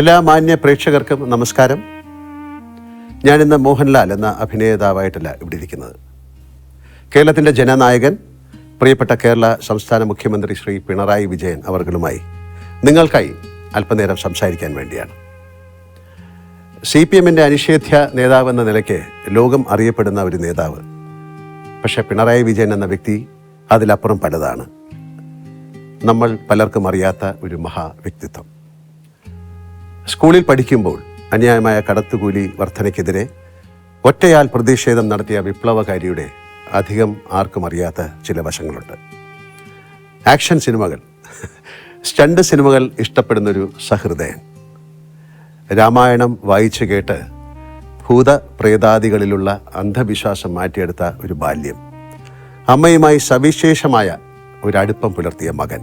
എല്ലാ മാന്യ പ്രേക്ഷകർക്കും നമസ്കാരം. ഞാനിന്ന് മോഹൻലാൽ എന്ന അഭിനേതാവായിട്ടല്ല ഇവിടെ ഇരിക്കുന്നത്. കേരളത്തിൻ്റെ ജനനായകൻ, പ്രിയപ്പെട്ട കേരള സംസ്ഥാന മുഖ്യമന്ത്രി ശ്രീ പിണറായി വിജയൻ അവർകളുമായി നിങ്ങൾക്കായി അല്പനേരം സംസാരിക്കാൻ വേണ്ടിയാണ്. CPM-ൻ്റെ അനിഷേധ്യ നേതാവെന്ന നിലയ്ക്ക് ലോകം അറിയപ്പെടുന്ന ഒരു നേതാവ്. പക്ഷേ പിണറായി വിജയൻ എന്ന വ്യക്തി അതിലപ്പുറം പലതാണ്. നമ്മൾ പലർക്കും അറിയാത്ത ഒരു മഹാ വ്യക്തിത്വം. സ്കൂളിൽ പഠിക്കുമ്പോൾ അന്യായമായ കടത്തുകൂലി വർധനയ്ക്കെതിരെ ഒറ്റയാൽ പ്രതിഷേധം നടത്തിയ വിപ്ലവകാരിയുടെ അധികം ആർക്കും അറിയാത്ത ചില വശങ്ങളുണ്ട്. ആക്ഷൻ സിനിമകൾ, സ്റ്റണ്ട് സിനിമകൾ ഇഷ്ടപ്പെടുന്നൊരു സഹൃദയൻ. രാമായണം വായിച്ചു കേട്ട് ഭൂതപ്രേതാദികളിലുള്ള അന്ധവിശ്വാസം മാറ്റിയെടുത്ത ഒരു ബാല്യം. അമ്മയുമായി സവിശേഷമായ ഒരടുപ്പം പുലർത്തിയ മകൻ.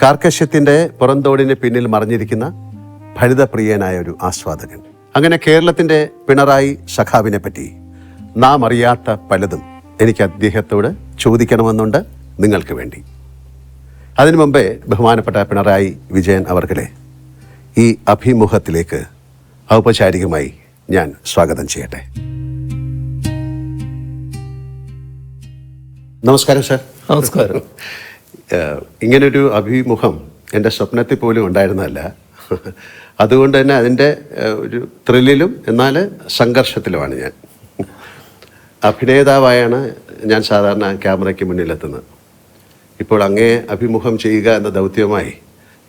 കാർക്കശ്യത്തിൻ്റെ പുറന്തോടിന് പിന്നിൽ മറിഞ്ഞിരിക്കുന്ന ഫലിതപ്രിയനായ ഒരു ആസ്വാദകൻ. അങ്ങനെ കേരളത്തിൻ്റെ പിണറായി സഖാവിനെ പറ്റി നാം അറിയാത്ത പലതും എനിക്ക് അദ്ദേഹത്തോട് ചോദിക്കണമെന്നുണ്ട്, നിങ്ങൾക്ക് വേണ്ടി. അതിനു മുമ്പേ ബഹുമാനപ്പെട്ട പിണറായി വിജയൻ അവർകളെ ഈ അഭിമുഖത്തിലേക്ക് ഔപചാരികമായി ഞാൻ സ്വാഗതം ചെയ്യട്ടെ. നമസ്കാരം സർ. നമസ്കാരം. ഇങ്ങനൊരു അഭിമുഖം എൻ്റെ സ്വപ്നത്തിൽ പോലും ഉണ്ടായിരുന്നതല്ല. അതുകൊണ്ട് തന്നെ അതിൻ്റെ ഒരു ത്രില്ലിലും എന്നാൽ സംഘർഷത്തിലുമാണ് ഞാൻ. അഭിനേതാവായാണ് ഞാൻ സാധാരണ ക്യാമറയ്ക്ക് മുന്നിലെത്തുന്നത്. ഇപ്പോൾ അങ്ങേ അഭിമുഖം ചെയ്യുക എന്ന ദൗത്യവുമായി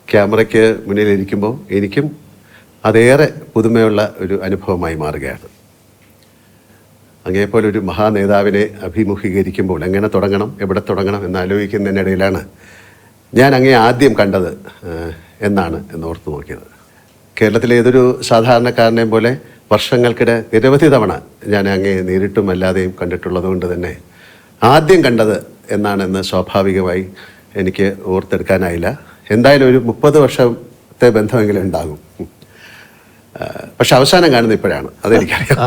ക്യാമറയ്ക്ക് മുന്നിലിരിക്കുമ്പോൾ എനിക്കും അതേറെ പുതുമയുള്ള ഒരു അനുഭവമായി മാറുകയാണ്. അങ്ങേപ്പോലെ ഒരു മഹാനേതാവിനെ അഭിമുഖീകരിക്കുമ്പോൾ എങ്ങനെ തുടങ്ങണം, എവിടെ തുടങ്ങണം എന്നാലോചിക്കുന്നതിനിടയിലാണ് ഞാൻ അങ്ങേ ആദ്യം കണ്ടത് എന്നാണ് എന്നോർത്ത് നോക്കിയത്. കേരളത്തിലെ ഏതൊരു സാധാരണക്കാരനെയും പോലെ വർഷങ്ങൾക്കിടെ നിരവധി തവണ ഞാൻ അങ്ങേ നേരിട്ടും അല്ലാതെയും കണ്ടിട്ടുള്ളത് കൊണ്ട് തന്നെ ആദ്യം കണ്ടത് എന്നാണെന്ന് സ്വാഭാവികമായി എനിക്ക് ഓർത്തെടുക്കാനായില്ല. എന്തായാലും ഒരു 30 വർഷത്തെ ബന്ധമെങ്കിലും ഉണ്ടാകും. പക്ഷെ അവസാനം കാണുന്നത് ഇപ്പോഴാണ്, അതെനിക്കറിയാം.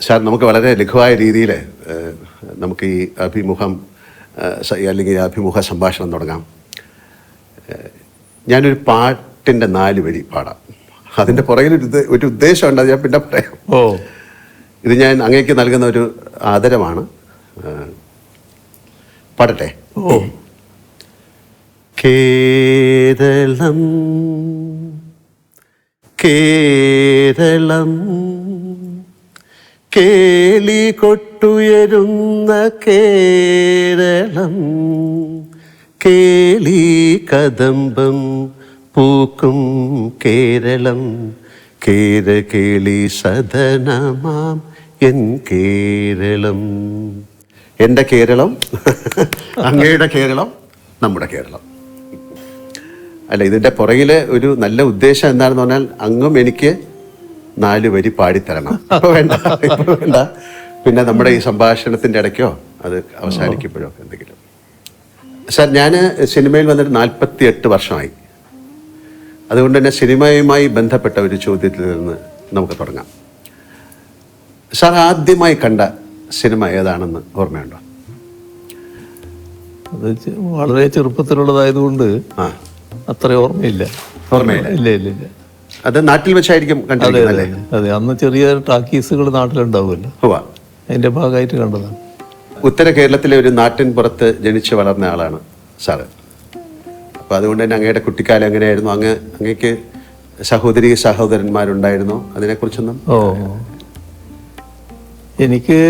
സാർ, നമുക്ക് വളരെ ലഘുവായ രീതിയിൽ നമുക്ക് ഈ അഭിമുഖം അല്ലെങ്കിൽ അഭിമുഖ സംഭാഷണം തുടങ്ങാം. ഞാനൊരു പാട്ടിൻ്റെ 4 വരി പാടാം. അതിൻ്റെ പുറകിൽ ഒരു ഉദ്ദേശമുണ്ട്, അത് ഞാൻ പിന്നെ പറയാം. ഇത് ഞാൻ അങ്ങേക്ക് നൽകുന്ന ഒരു ആദരമാണ്. പാടട്ടെ? കേരളം കേരളം കേളി കൊട്ടുയരുന്ന കേരളം, കേളി കദംബം പൂക്കും കേരളം, കേരകേളി സദനമാം എൻ കേരളം. എൻ്റെ കേരളം, അങ്ങയുടെ കേരളം, നമ്മുടെ കേരളം. അല്ല, ഇതിൻ്റെ പുറകിൽ ഒരു നല്ല ഉദ്ദേശം എന്താണെന്ന് പറഞ്ഞാൽ അങ്ങും എനിക്ക് 4 വരി പാടിത്തരണം. ഇപ്പോൾ വേണ്ട, ഇപ്പോൾ വേണ്ട. പിന്നെ നമ്മുടെ ഈ സംഭാഷണത്തിൻ്റെ ഇടയ്ക്കോ അത് അവസാനിക്കുമ്പോഴോ എന്തെങ്കിലും. സാർ, ഞാൻ സിനിമയിൽ വന്നിട്ട് 48 വർഷമായി. അതുകൊണ്ട് തന്നെ സിനിമയുമായി ബന്ധപ്പെട്ട ഒരു ചോദ്യത്തിൽ നിന്ന് നമുക്ക് തുടങ്ങാം. സാർ, ആദ്യമായി കണ്ട സിനിമ ഏതാണെന്ന് ഓർമ്മയുണ്ടോ? അത് വളരെ ചെറുപ്പത്തിലുള്ളതായതുകൊണ്ട് അത്ര ഓർമ്മയില്ല. ഇല്ല. അത് നാട്ടിൽ വെച്ചായിരിക്കും കണ്ടത്. അതെ, അന്ന് ചെറിയ ടാക്കീസുകൾ നാട്ടിലുണ്ടാവുമല്ലോ, അതിന്റെ ഭാഗമായിട്ട് കണ്ടതാണ്. ഉത്തര കേരളത്തിലെ ഒരു നാട്ടിൻ പുറത്ത് ജനിച്ചു വളർന്ന ആളാണ് സാറ്. അപ്പോൾ അതുകൊണ്ട് തന്നെ അങ്ങയുടെ കുട്ടിക്കാലം എങ്ങനെയായിരുന്നു? അങ്ങേക്ക് സഹോദരി സഹോദരന്മാരുണ്ടായിരുന്നോ? അതിനെക്കുറിച്ചൊന്നും. എനിക്ക്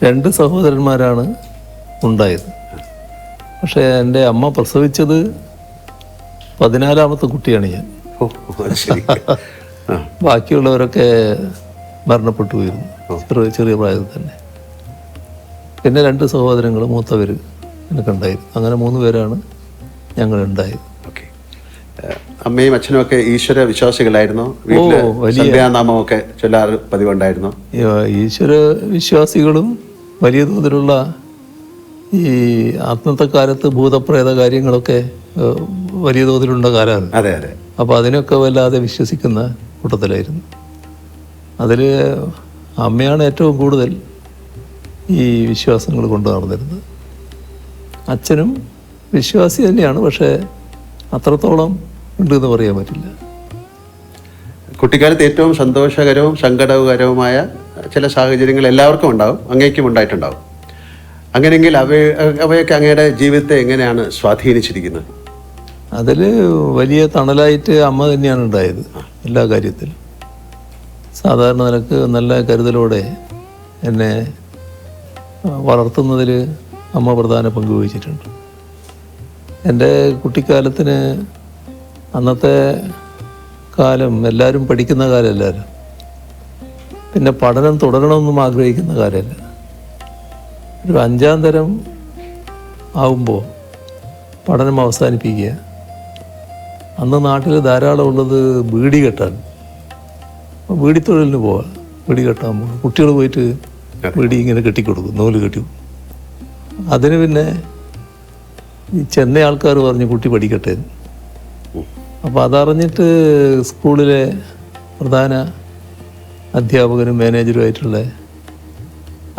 2 സഹോദരന്മാരാണ് ഉണ്ടായത്. പക്ഷേ എൻ്റെ അമ്മ പ്രസവിച്ചത് 14ാമത്തെ കുട്ടിയാണ് ഞാൻ. ബാക്കിയുള്ളവരൊക്കെ മരണപ്പെട്ടു പോയിരുന്നു ചെറിയ പ്രായത്തിൽ തന്നെ. പിന്നെ 2 സഹോദരങ്ങൾ, മൂത്തവർ എനിക്കുണ്ടായിരുന്നു. അങ്ങനെ 3 പേരാണ് ഞങ്ങളുണ്ടായത്. അമ്മയും അച്ഛനും ഒക്കെ ഈശ്വര വിശ്വാസികളായിരുന്നു. നാമമൊക്കെ ചൊല്ലാറ് പതിവുണ്ടായിരുന്നു. ഈശ്വര വിശ്വാസികളും വലിയ തോതിലുള്ള ഈ അന്നത്തെ കാലത്ത് ഭൂതപ്രേത കാര്യങ്ങളൊക്കെ വലിയ തോതിലുള്ള കാലമാണ്. അതെ അതെ. അപ്പോൾ അതിനൊക്കെ വല്ലാതെ വിശ്വസിക്കുന്ന കൂട്ടത്തിലായിരുന്നു. അതിൽ അമ്മയാണ് ഏറ്റവും കൂടുതൽ ഈ വിശ്വാസങ്ങൾ കൊണ്ടു നടന്നിരുന്നത്. അച്ഛനും വിശ്വാസി തന്നെയാണ്, പക്ഷേ അത്രത്തോളം ഉണ്ടെന്ന് പറയാൻ പറ്റില്ല. കുട്ടിക്കാലത്ത് ഏറ്റവും സന്തോഷകരവും സങ്കടകരവുമായ ചില സാഹചര്യങ്ങൾ എല്ലാവർക്കും ഉണ്ടാവും, അങ്ങേക്കും ഉണ്ടായിട്ടുണ്ടാവും. അങ്ങനെയെങ്കിൽ അവയൊക്കെ അങ്ങയുടെ ജീവിതത്തെ എങ്ങനെയാണ് സ്വാധീനിച്ചിരിക്കുന്നത്? അതിൽ വലിയ തണലായിട്ട് അമ്മ തന്നെയാണ് ഉണ്ടായത് എല്ലാ കാര്യത്തിലും. സാധാരണ നിലക്ക് നല്ല കരുതലോടെ എന്നെ വളർത്തുന്നതിൽ അമ്മ പ്രധാന പങ്ക് വഹിച്ചിട്ടുണ്ട്. എൻ്റെ കുട്ടിക്കാലത്തിന് അന്നത്തെ കാലം എല്ലാവരും പഠിക്കുന്ന കാലമല്ലല്ലോ, പിന്നെ പഠനം തുടരണമെന്നും ആഗ്രഹിക്കുന്ന കാലമല്ല. ഒരു 5ാം തരം ആവുമ്പോൾ പഠനം അവസാനിപ്പിക്കുക. അന്ന് നാട്ടിൽ ധാരാളം ഉള്ളത് ബീഡി കെട്ടാണ്. ബീഡി തൊഴിലിന് പോവാം, ബീഡി കെട്ടാൻ പോകും. കുട്ടികൾ പോയിട്ട് ബീഡി ഇങ്ങനെ കെട്ടിക്കൊടുക്കും, നൂല് കെട്ടി. അതിന് പിന്നെ ഈ ചെന്നൈ ആൾക്കാർ പറഞ്ഞു കുട്ടി പഠിക്കട്ടെ. അപ്പോൾ അതറിഞ്ഞിട്ട് സ്കൂളിലെ പ്രധാന അധ്യാപകനും മാനേജറുമായിട്ടുള്ള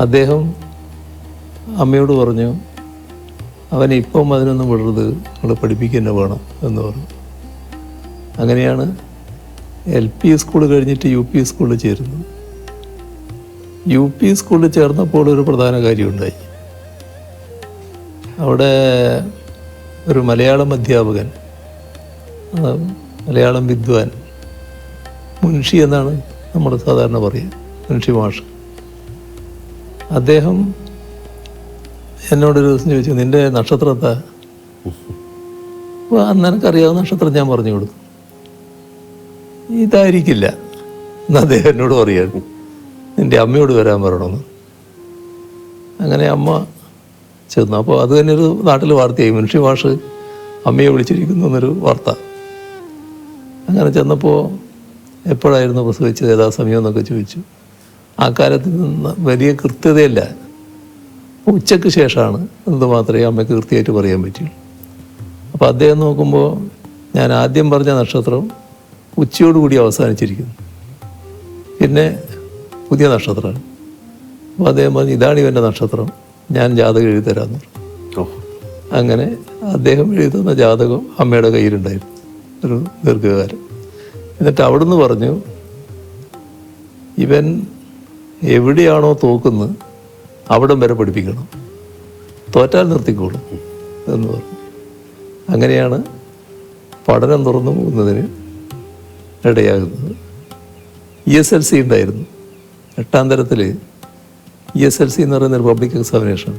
അദ്ദേഹം അമ്മയോട് പറഞ്ഞു, അവനെ ഇപ്പം അതിനൊന്നും വിടരുത്, നിങ്ങൾ പഠിപ്പിക്കുക തന്നെ വേണം എന്ന് പറഞ്ഞു. അങ്ങനെയാണ് LP സ്കൂൾ കഴിഞ്ഞിട്ട് UP സ്കൂളിൽ ചേരുന്നത്. UP സ്കൂളിൽ ചേർന്നപ്പോൾ ഒരു പ്രധാന കാര്യമുണ്ടായി. അവിടെ ഒരു മലയാളം അധ്യാപകൻ, മലയാളം വിദ്വാൻ, മുൻഷി എന്നാണ് നമ്മൾ സാധാരണ പറയുക, മുൻഷി മാഷ്. അദ്ദേഹം എന്നോടൊരു ദിവസം ചോദിച്ചു, നിൻ്റെ നക്ഷത്രത്താ? അപ്പോൾ അന്ന് എനിക്കറിയാവുന്ന നക്ഷത്രം ഞാൻ പറഞ്ഞു കൊടുത്തു. ഇതായിരിക്കില്ല എന്ന് അദ്ദേഹം എന്നോട് പറയുകയാണ്, നിൻ്റെ അമ്മയോട് വരാൻ പറയണമെന്ന്. അങ്ങനെ അമ്മ ചെന്നു. അപ്പോൾ അത് തന്നെ ഒരു നാട്ടിൽ വാർത്തയായി, മുൻഷി മാഷ് അമ്മയെ വിളിച്ചിരിക്കുന്നു എന്നൊരു വാർത്ത. അങ്ങനെ ചെന്നപ്പോൾ എപ്പോഴായിരുന്നു പ്രസവിച്ചത്, ഏതാ സമയം എന്നൊക്കെ ചോദിച്ചു. ആ കാലത്ത് വലിയ കൃത്യതയില്ല, ഉച്ചയ്ക്ക് ശേഷമാണ് എന്നത് മാത്രമേ അമ്മയ്ക്ക് കൃത്യമായിട്ട് പറയാൻ പറ്റുള്ളൂ. അപ്പോൾ അദ്ദേഹം നോക്കുമ്പോൾ ഞാൻ ആദ്യം പറഞ്ഞ നക്ഷത്രം ഉച്ചയോടുകൂടി അവസാനിച്ചിരിക്കുന്നു, പിന്നെ പുതിയ നക്ഷത്രമാണ്. അപ്പോൾ അദ്ദേഹം പറഞ്ഞു, ഇതാണ് ഇവൻ്റെ നക്ഷത്രം, ഞാൻ ജാതകം എഴുതിത്തരാമെന്ന് പറഞ്ഞു. അങ്ങനെ അദ്ദേഹം എഴുതുന്ന ജാതകം അമ്മയുടെ കയ്യിലുണ്ടായിരുന്നു ഒരു ദീർഘകാലം. എന്നിട്ട് അവിടുന്ന് പറഞ്ഞു, ഇവൻ എവിടെയാണോ തോക്കുന്നത് അവിടം വരെ പഠിപ്പിക്കണം, തോറ്റാൽ നിർത്തിക്കോളും എന്ന് പറഞ്ഞു. അങ്ങനെയാണ് പഠനം തുറന്നു പോകുന്നതിന് ഇടയാകുന്നത്. ESLC ഉണ്ടായിരുന്നു. 8ാം തരത്തിൽ ESLC എന്ന് പറയുന്നൊരു പബ്ലിക് എക്സാമിനേഷൻ.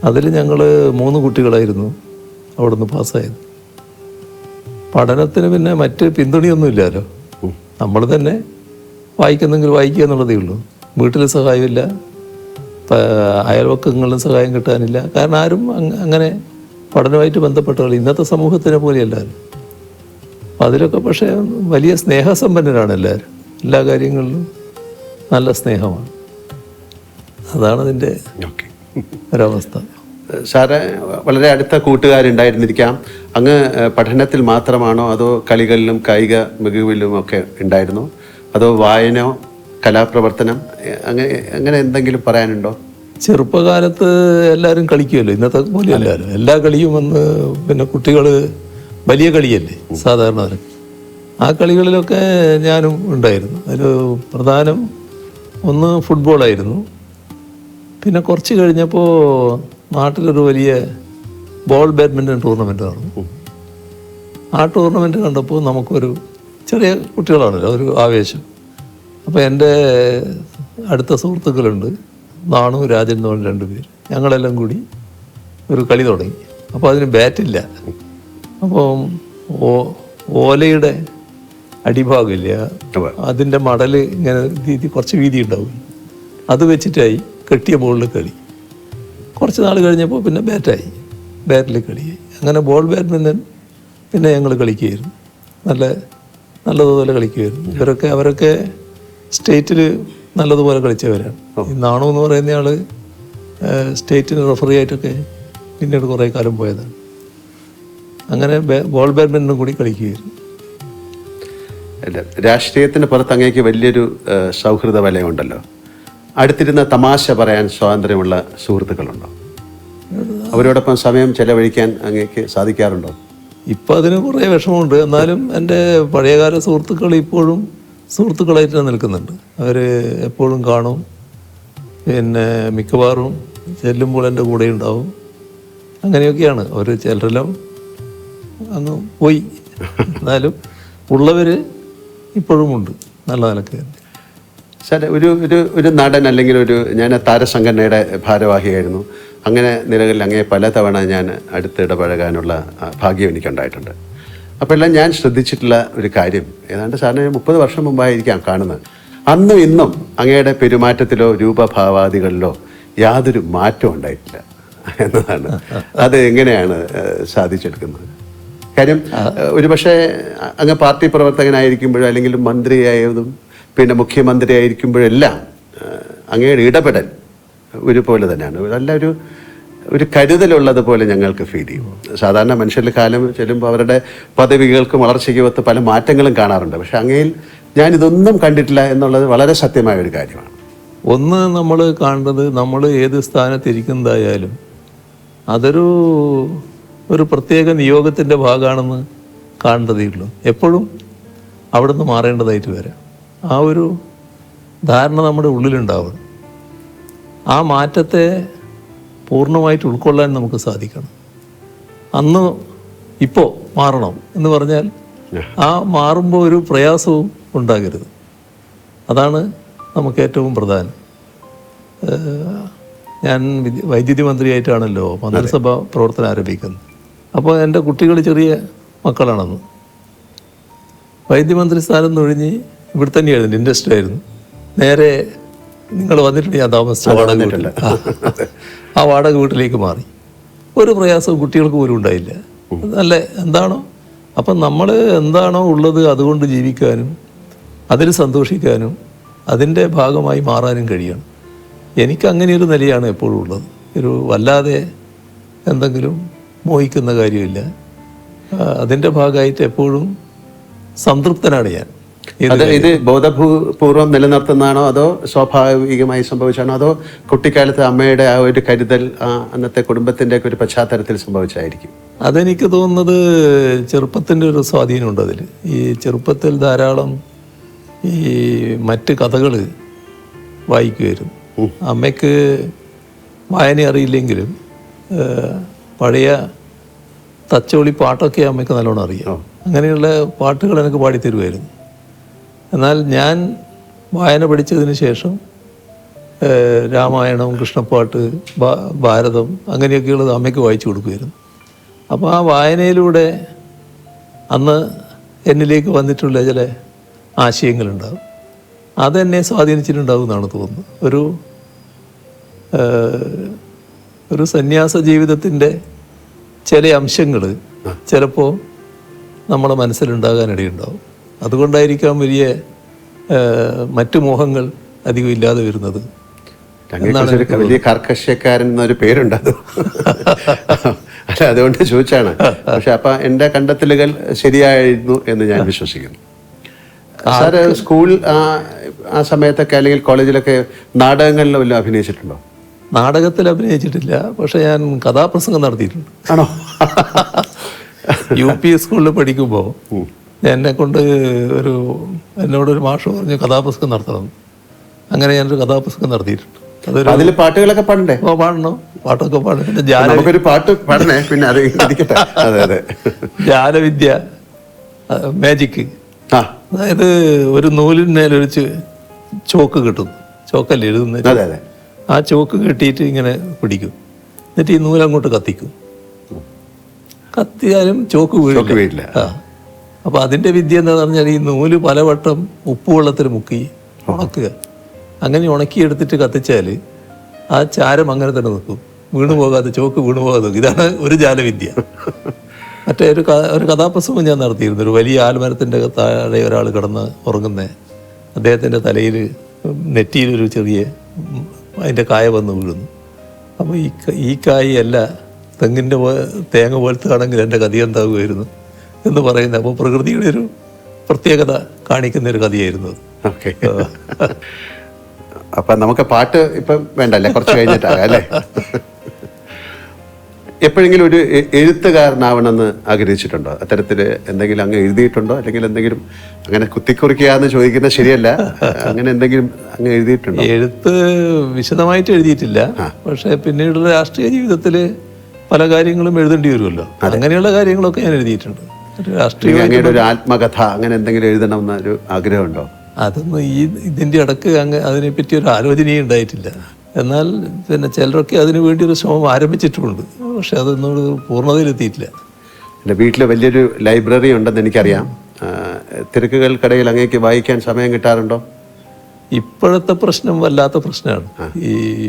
അതിൽ ഞങ്ങൾ 3 കുട്ടികളായിരുന്നു അവിടുന്ന് പാസ്സായത്. പഠനത്തിന് പിന്നെ മറ്റ് പിന്തുണയൊന്നുമില്ലല്ലോ, നമ്മൾ തന്നെ വായിക്കുന്നെങ്കിൽ വായിക്കുക എന്നുള്ളതേ ഉള്ളൂ. വീട്ടിൽ സഹായമില്ല, അയൽവക്കങ്ങളിലും സഹായം കിട്ടാനില്ല. കാരണം ആരും അങ്ങനെ പഠനമായിട്ട് ബന്ധപ്പെട്ടവർ ഇന്നത്തെ സമൂഹത്തിനെ പോലെയല്ലാരും. അപ്പം അതിലൊക്കെ പക്ഷേ വലിയ സ്നേഹസമ്പന്നരാണ് എല്ലാവരും, എല്ലാ കാര്യങ്ങളിലും നല്ല സ്നേഹമാണ്. അതാണ് അതിൻ്റെ ഒരവസ്ഥ. സാറ് വളരെ അടുത്ത കൂട്ടുകാരുണ്ടായിരുന്നിരിക്കാം. അങ്ങ് പഠനത്തിൽ മാത്രമാണോ അതോ കളികളിലും കായിക മികവിലും ഒക്കെ ഉണ്ടായിരുന്നോ, അതോ വായന, കലാപ്രവർത്തനം, അങ്ങനെ എന്തെങ്കിലും പറയാനുണ്ടോ? ചെറുപ്പകാലത്ത് എല്ലാവരും കളിക്കുമല്ലോ, ഇന്നത്തെ പോലെ എല്ലാവരും എല്ലാ കളിയും വന്ന് പിന്നെ കുട്ടികൾ വലിയ കളിയല്ലേ സാധാരണ. ആ കളികളിലൊക്കെ ഞാനും ഉണ്ടായിരുന്നു. അതിൽ പ്രധാനം ഒന്ന് ഫുട്ബോളായിരുന്നു. പിന്നെ കുറച്ച് കഴിഞ്ഞപ്പോൾ നാട്ടിലൊരു വലിയ ബാഡ്മിൻ്റൺ ടൂർണമെൻ്റ് നടന്നു. ആ ടൂർണമെൻറ്റ് കണ്ടപ്പോൾ നമുക്കൊരു ചെറിയ കുട്ടികളാണല്ലോ, ഒരു ആവേശം. അപ്പോൾ എൻ്റെ അടുത്ത സുഹൃത്തുക്കളുണ്ട്, നാണു, രാജൻ എന്ന് പറഞ്ഞ 2 പേര്. ഞങ്ങളെല്ലാം കൂടി ഒരു കളി തുടങ്ങി. അപ്പോൾ അതിന് ബാറ്റില്ല. അപ്പോൾ ഓലയുടെ അടിഭാഗമില്ല, അതിൻ്റെ മടൽ ഇങ്ങനെ കുറച്ച് വീതി ഉണ്ടാവും, അത് വെച്ചിട്ടായി കെട്ടിയ ബോളിൽ കളി. കുറച്ച് നാൾ കഴിഞ്ഞപ്പോൾ പിന്നെ ബാറ്റിൽ കളിയായി. അങ്ങനെ ബാഡ്മിൻ്റൺ പിന്നെ ഞങ്ങൾ കളിക്കുകയായിരുന്നു, നല്ലതുപോലെ കളിക്കുമായിരുന്നു. അവരൊക്കെ സ്റ്റേറ്റിൽ നല്ലതുപോലെ കളിച്ചവരാണ്. ഈ നാണു എന്ന് പറയുന്ന ആൾ സ്റ്റേറ്റിന് റെഫറി ആയിട്ടൊക്കെ പിന്നീട് കുറേ കാലം പോയതാണ്. അങ്ങനെ ബാഡ്മിൻ്റണും കൂടി കളിക്കുകയായിരുന്നു. രാഷ്ട്രീയത്തിന് പുറത്ത് അങ്ങേക്ക് വലിയൊരു സൗഹൃദ വലയമുണ്ടല്ലോ. അടുത്തിരുന്ന തമാശ പറയാൻ സ്വാതന്ത്ര്യമുള്ള സുഹൃത്തുക്കളുണ്ടോ? അവരോടൊപ്പം സമയം ചെലവഴിക്കാൻ അങ്ങേക്ക് സാധിക്കാറുണ്ടോ? ഇപ്പം അതിന് കുറേ വിഷമമുണ്ട്. എന്നാലും എൻ്റെ പഴയകാല സുഹൃത്തുക്കൾ ഇപ്പോഴും സുഹൃത്തുക്കളായിട്ട് തന്നെ നിൽക്കുന്നുണ്ട്. അവർ എപ്പോഴും കാണും. പിന്നെ മിക്കവാറും ചെല്ലുമ്പോൾ എൻ്റെ കൂടെ ഉണ്ടാവും. അങ്ങനെയൊക്കെയാണ്. അവർ ചിലരെല്ലാം അങ്ങ് പോയി, എന്നാലും ഉള്ളവർ ഇപ്പോഴും ഉണ്ട് നല്ല നിലക്ക്. സാർ, ഒരു നടൻ അല്ലെങ്കിൽ ഞാൻ താരസംഘടനയുടെ ഭാരവാഹിയായിരുന്നു. അങ്ങനെ നിലകളിൽ അങ്ങേ പലതവണ ഞാൻ അടുത്തിടപഴകാനുള്ള ഭാഗ്യം എനിക്കുണ്ടായിട്ടുണ്ട്. അപ്പോൾ എല്ലാം ഞാൻ ശ്രദ്ധിച്ചിട്ടുള്ള ഒരു കാര്യം, ഏതാണ്ട് സാറിന് 30 വർഷം മുമ്പായിരിക്കാം കാണുന്നത്. അന്നും ഇന്നും അങ്ങയുടെ പെരുമാറ്റത്തിലോ രൂപഭാവാദികളിലോ യാതൊരു മാറ്റവും ഉണ്ടായിട്ടില്ല എന്നതാണ്. അത് എങ്ങനെയാണ് സാധിച്ചെടുക്കുന്നത്? കാര്യം ഒരുപക്ഷെ അങ്ങ് പാർട്ടി പ്രവർത്തകനായിരിക്കുമ്പോഴും അല്ലെങ്കിൽ മന്ത്രിയായതും പിന്നെ മുഖ്യമന്ത്രിയായിരിക്കുമ്പോഴെല്ലാം അങ്ങയുടെ ഇടപെടൽ ഒരുപോലെ തന്നെയാണ്. നല്ല ഒരു കരുതലുള്ളതുപോലെ ഞങ്ങൾക്ക് ഫീൽ ചെയ്യും. സാധാരണ മനുഷ്യരുടെ കാലം ചെല്ലുമ്പോൾ അവരുടെ പദവികൾക്കും വളർച്ചയ്ക്കും ഒത്ത് പല മാറ്റങ്ങളും കാണാറുണ്ട്. പക്ഷെ അങ്ങയിൽ ഞാനിതൊന്നും കണ്ടിട്ടില്ല എന്നുള്ളത് വളരെ സത്യമായ ഒരു കാര്യമാണ്. ഒന്ന് നമ്മൾ കാണുന്നത്, നമ്മൾ ഏത് സ്ഥാനത്തിരിക്കുന്നതായാലും ഒരു പ്രത്യേക നിയോഗത്തിൻ്റെ ഭാഗമാണെന്ന് കാണേണ്ടതേ ഉള്ളൂ. എപ്പോഴും അവിടെ നിന്ന് മാറേണ്ടതായിട്ട് വരാം. ആ ഒരു ധാരണ നമ്മുടെ ഉള്ളിലുണ്ടാവണം. ആ മാറ്റത്തെ പൂർണ്ണമായിട്ട് ഉൾക്കൊള്ളാൻ നമുക്ക് സാധിക്കണം. അന്ന് ഇപ്പോൾ മാറണം എന്ന് പറഞ്ഞാൽ ആ മാറുമ്പോൾ ഒരു പ്രയാസവും ഉണ്ടാകരുത്. അതാണ് നമുക്ക് ഏറ്റവും പ്രധാനം. ഞാൻ വൈദ്യുതി മന്ത്രിയായിട്ടാണല്ലോ മന്ത്രിസഭ പ്രവർത്തനം ആരംഭിക്കുന്നത്. അപ്പോൾ എൻ്റെ കുട്ടികൾ ചെറിയ മക്കളാണെന്ന്. വൈദ്യമന്ത്രി സ്ഥാനം ഒഴിഞ്ഞ് ഇവിടെ തന്നെയായിരുന്നു, ഇൻഡസ്ട്രി ആയിരുന്നു. നേരെ നിങ്ങൾ വന്നിട്ടുണ്ട്, ഞാൻ താമസിച്ച വാടക വീട്ടിൽ. ആ വാടക വീട്ടിലേക്ക് മാറി. ഒരു പ്രയാസവും കുട്ടികൾക്ക് പോലും ഉണ്ടായില്ല. നല്ല എന്താണോ, അപ്പം നമ്മൾ എന്താണോ ഉള്ളത് അതുകൊണ്ട് ജീവിക്കാനും അതിൽ സന്തോഷിക്കാനും അതിൻ്റെ ഭാഗമായി മാറാനും കഴിയണം. എനിക്കങ്ങനെയൊരു നിലയാണ് എപ്പോഴും ഉള്ളത്. വല്ലാതെ എന്തെങ്കിലും മോഹിക്കുന്ന കാര്യമില്ല. അതിൻ്റെ ഭാഗമായിട്ട് എപ്പോഴും സംതൃപ്തനാണ് ഞാൻ. ഇത് ബോധപൂർവം നിലനിർത്തുന്നതാണോ അതോ സ്വാഭാവികമായി സംഭവിച്ചാണോ അതോ കുട്ടിക്കാലത്ത് അമ്മയുടെ ആ ഒരു കരുതൽ അന്നത്തെ കുടുംബത്തിൻ്റെ ഒക്കെ ഒരു പശ്ചാത്തലത്തിൽ സംഭവിച്ചായിരിക്കും? അതെനിക്ക് തോന്നുന്നത് ചെറുപ്പത്തിൻ്റെ ഒരു സ്വാധീനമുണ്ട് അതിൽ. ഈ ചെറുപ്പത്തിൽ ധാരാളം ഈ മറ്റ് കഥകൾ വായിക്കുമായിരുന്നു. അമ്മയ്ക്ക് വായന അറിയില്ലെങ്കിലും പഴയ തച്ചോളി പാട്ടൊക്കെ അമ്മയ്ക്ക് നല്ലോണം അറിയാം. അങ്ങനെയുള്ള പാട്ടുകൾ എനിക്ക് പാടിത്തരുമായിരുന്നു. എന്നാൽ ഞാൻ വായന പഠിച്ചതിന് ശേഷം രാമായണം, കൃഷ്ണപ്പാട്ട്, ഭാരതം അങ്ങനെയൊക്കെയുള്ളത് അമ്മയ്ക്ക് വായിച്ചു കൊടുക്കുമായിരുന്നു. അപ്പോൾ ആ വായനയിലൂടെ അന്ന് എന്നിലേക്ക് വന്നിട്ടുള്ള ചില ആശയങ്ങളുണ്ടാകും. അതെന്നെ സ്വാധീനിച്ചിട്ടുണ്ടാകും എന്നാണ് തോന്നുന്നത്. ഒരു സന്യാസ ജീവിതത്തിൻ്റെ ചില അംശങ്ങൾ ചിലപ്പോൾ നമ്മളെ മനസ്സിലുണ്ടാകാനിടയുണ്ടാവും. അതുകൊണ്ടായിരിക്കാം വലിയ മറ്റു മോഹങ്ങൾ അധികം ഇല്ലാതെ വരുന്നത്. വലിയ കർക്കശക്കാരൻ എന്നൊരു പേരുണ്ടത്. അല്ല, അതുകൊണ്ട് ചോദിച്ചാണ്. പക്ഷെ അപ്പം എൻ്റെ കണ്ടെത്തലുകൾ ശരിയായിരുന്നു എന്ന് ഞാൻ വിശ്വസിക്കുന്നു. സാറ് സ്കൂൾ ആ സമയത്തൊക്കെ അല്ലെങ്കിൽ കോളേജിലൊക്കെ നാടകങ്ങളിലും വല്ലതും അഭിനയിച്ചിട്ടുണ്ടോ? നാടകത്തിൽ അഭിനയിച്ചിട്ടില്ല, പക്ഷെ ഞാൻ കഥാപ്രസംഗം നടത്തിയിട്ടുണ്ട്. ആണോ? UP സ്കൂളിൽ പഠിക്കുമ്പോൾ എന്നോടൊരു മാഷ് പറഞ്ഞു കഥാപ്രസംഗം നടത്തണം. അങ്ങനെ ഞാനൊരു കഥാപ്രസംഗം നടത്തിയിട്ടുണ്ട്. അതിൽ പാട്ടുകളൊക്കെ പാടണ്ടേ? പാടണം, പാട്ടൊക്കെ പാടും. പിന്നെ പാട്ട് പാടണേ. പിന്നെ അത് അതെ അതെ, ജാലവിദ്യ, മാജിക്ക്. അതായത് ഒരു നൂലിന്മേലൊരു ചോക്ക് കിട്ടും. ചോക്കല്ലേ എഴുതുന്നത്? ആ ചോക്ക് കെട്ടിയിട്ട് ഇങ്ങനെ പിടിക്കും. എന്നിട്ട് ഈ നൂലങ്ങോട്ട് കത്തിക്കും. കത്തിയാലും ചോക്ക് വീഴില്ല. അപ്പോൾ അതിൻ്റെ വിദ്യ എന്താണെന്ന് പറഞ്ഞാൽ ഈ നൂല് പലവട്ടം ഉപ്പുവെള്ളത്തിൽ മുക്കി ഉണക്കുക. അങ്ങനെ ഉണക്കിയെടുത്തിട്ട് കത്തിച്ചാൽ ആ ചാരം അങ്ങനെ തന്നെ നിൽക്കും, വീണുപോകാതെ, ചോക്ക് വീണുപോകാതെ നിൽക്കും. ഇതാണ് ഒരു ജാലവിദ്യ. മറ്റേ ഒരു കഥാപ്രസംഗം ഞാൻ നടത്തിയിരുന്നു. ഒരു വലിയ ആൽമരത്തിൻ്റെ താഴെ ഒരാൾ കിടന്ന് ഉറങ്ങുന്ന, അദ്ദേഹത്തിൻ്റെ തലയിൽ നെറ്റിയിലൊരു ചെറിയ അതിൻ്റെ കായ വന്ന് വീഴുന്നു. അപ്പോൾ ഈ കായ് അല്ല തേങ്ങ പോലത്തെ ആണെങ്കിൽ എൻ്റെ കഥ എന്താകുമായിരുന്നു എന്ന് പറയുന്നത്. അപ്പോൾ പ്രകൃതിയുടെ ഒരു പ്രത്യേകത കാണിക്കുന്ന ഒരു കഥയായിരുന്നു അത്. ഓക്കെ, അപ്പം നമുക്ക് പാട്ട് ഇപ്പം വേണ്ടല്ലേ, കുറച്ച് കഴിഞ്ഞിട്ടാകാം അല്ലേ? എപ്പോഴെങ്കിലും ഒരു എഴുത്തുകാരനാവണമെന്ന് ആഗ്രഹിച്ചിട്ടുണ്ടോ? അത്തരത്തിൽ എന്തെങ്കിലും അങ്ങ് എഴുതിയിട്ടുണ്ടോ? അല്ലെങ്കിൽ എന്തെങ്കിലും അങ്ങനെ കുത്തിക്കുറിക്കുക എന്ന് ചോദിക്കുന്നത് ശരിയല്ല, അങ്ങനെ എന്തെങ്കിലും അങ്ങ് എഴുതിയിട്ടുണ്ടോ? എഴുത്ത് വിശദമായിട്ട് എഴുതിയിട്ടില്ല, പക്ഷെ പിന്നീട് രാഷ്ട്രീയ ജീവിതത്തിൽ പല കാര്യങ്ങളും എഴുതേണ്ടി വരുമല്ലോ, അങ്ങനെയുള്ള കാര്യങ്ങളൊക്കെ ഞാൻ എഴുതിയിട്ടുണ്ട്. രാഷ്ട്രീയ അങ്ങയുടെ ഒരു ആത്മകഥ അങ്ങനെ എന്തെങ്കിലും എഴുതണമെന്ന ഒരു ആഗ്രഹമുണ്ടോ? അതൊന്നും ഇതിൻ്റെ ഇടക്ക് അതിനെപ്പറ്റി ഒരു ആലോചനയും ഉണ്ടായിട്ടില്ല. എന്നാൽ പിന്നെ ചിലരൊക്കെ അതിനു വേണ്ടി ഒരു ശ്രമം ആരംഭിച്ചിട്ടുമുണ്ട്, പക്ഷെ അതൊന്നും പൂർണ്ണതയിലെത്തിയിട്ടില്ല. എൻ്റെ വീട്ടിൽ വലിയൊരു ലൈബ്രറി ഉണ്ടെന്ന് എനിക്കറിയാം. തിരക്കുകൾക്കിടയിൽ അങ്ങേക്ക് വായിക്കാൻ സമയം കിട്ടാറുണ്ടോ? ഇപ്പോഴത്തെ പ്രശ്നം വല്ലാത്ത പ്രശ്നമാണ്.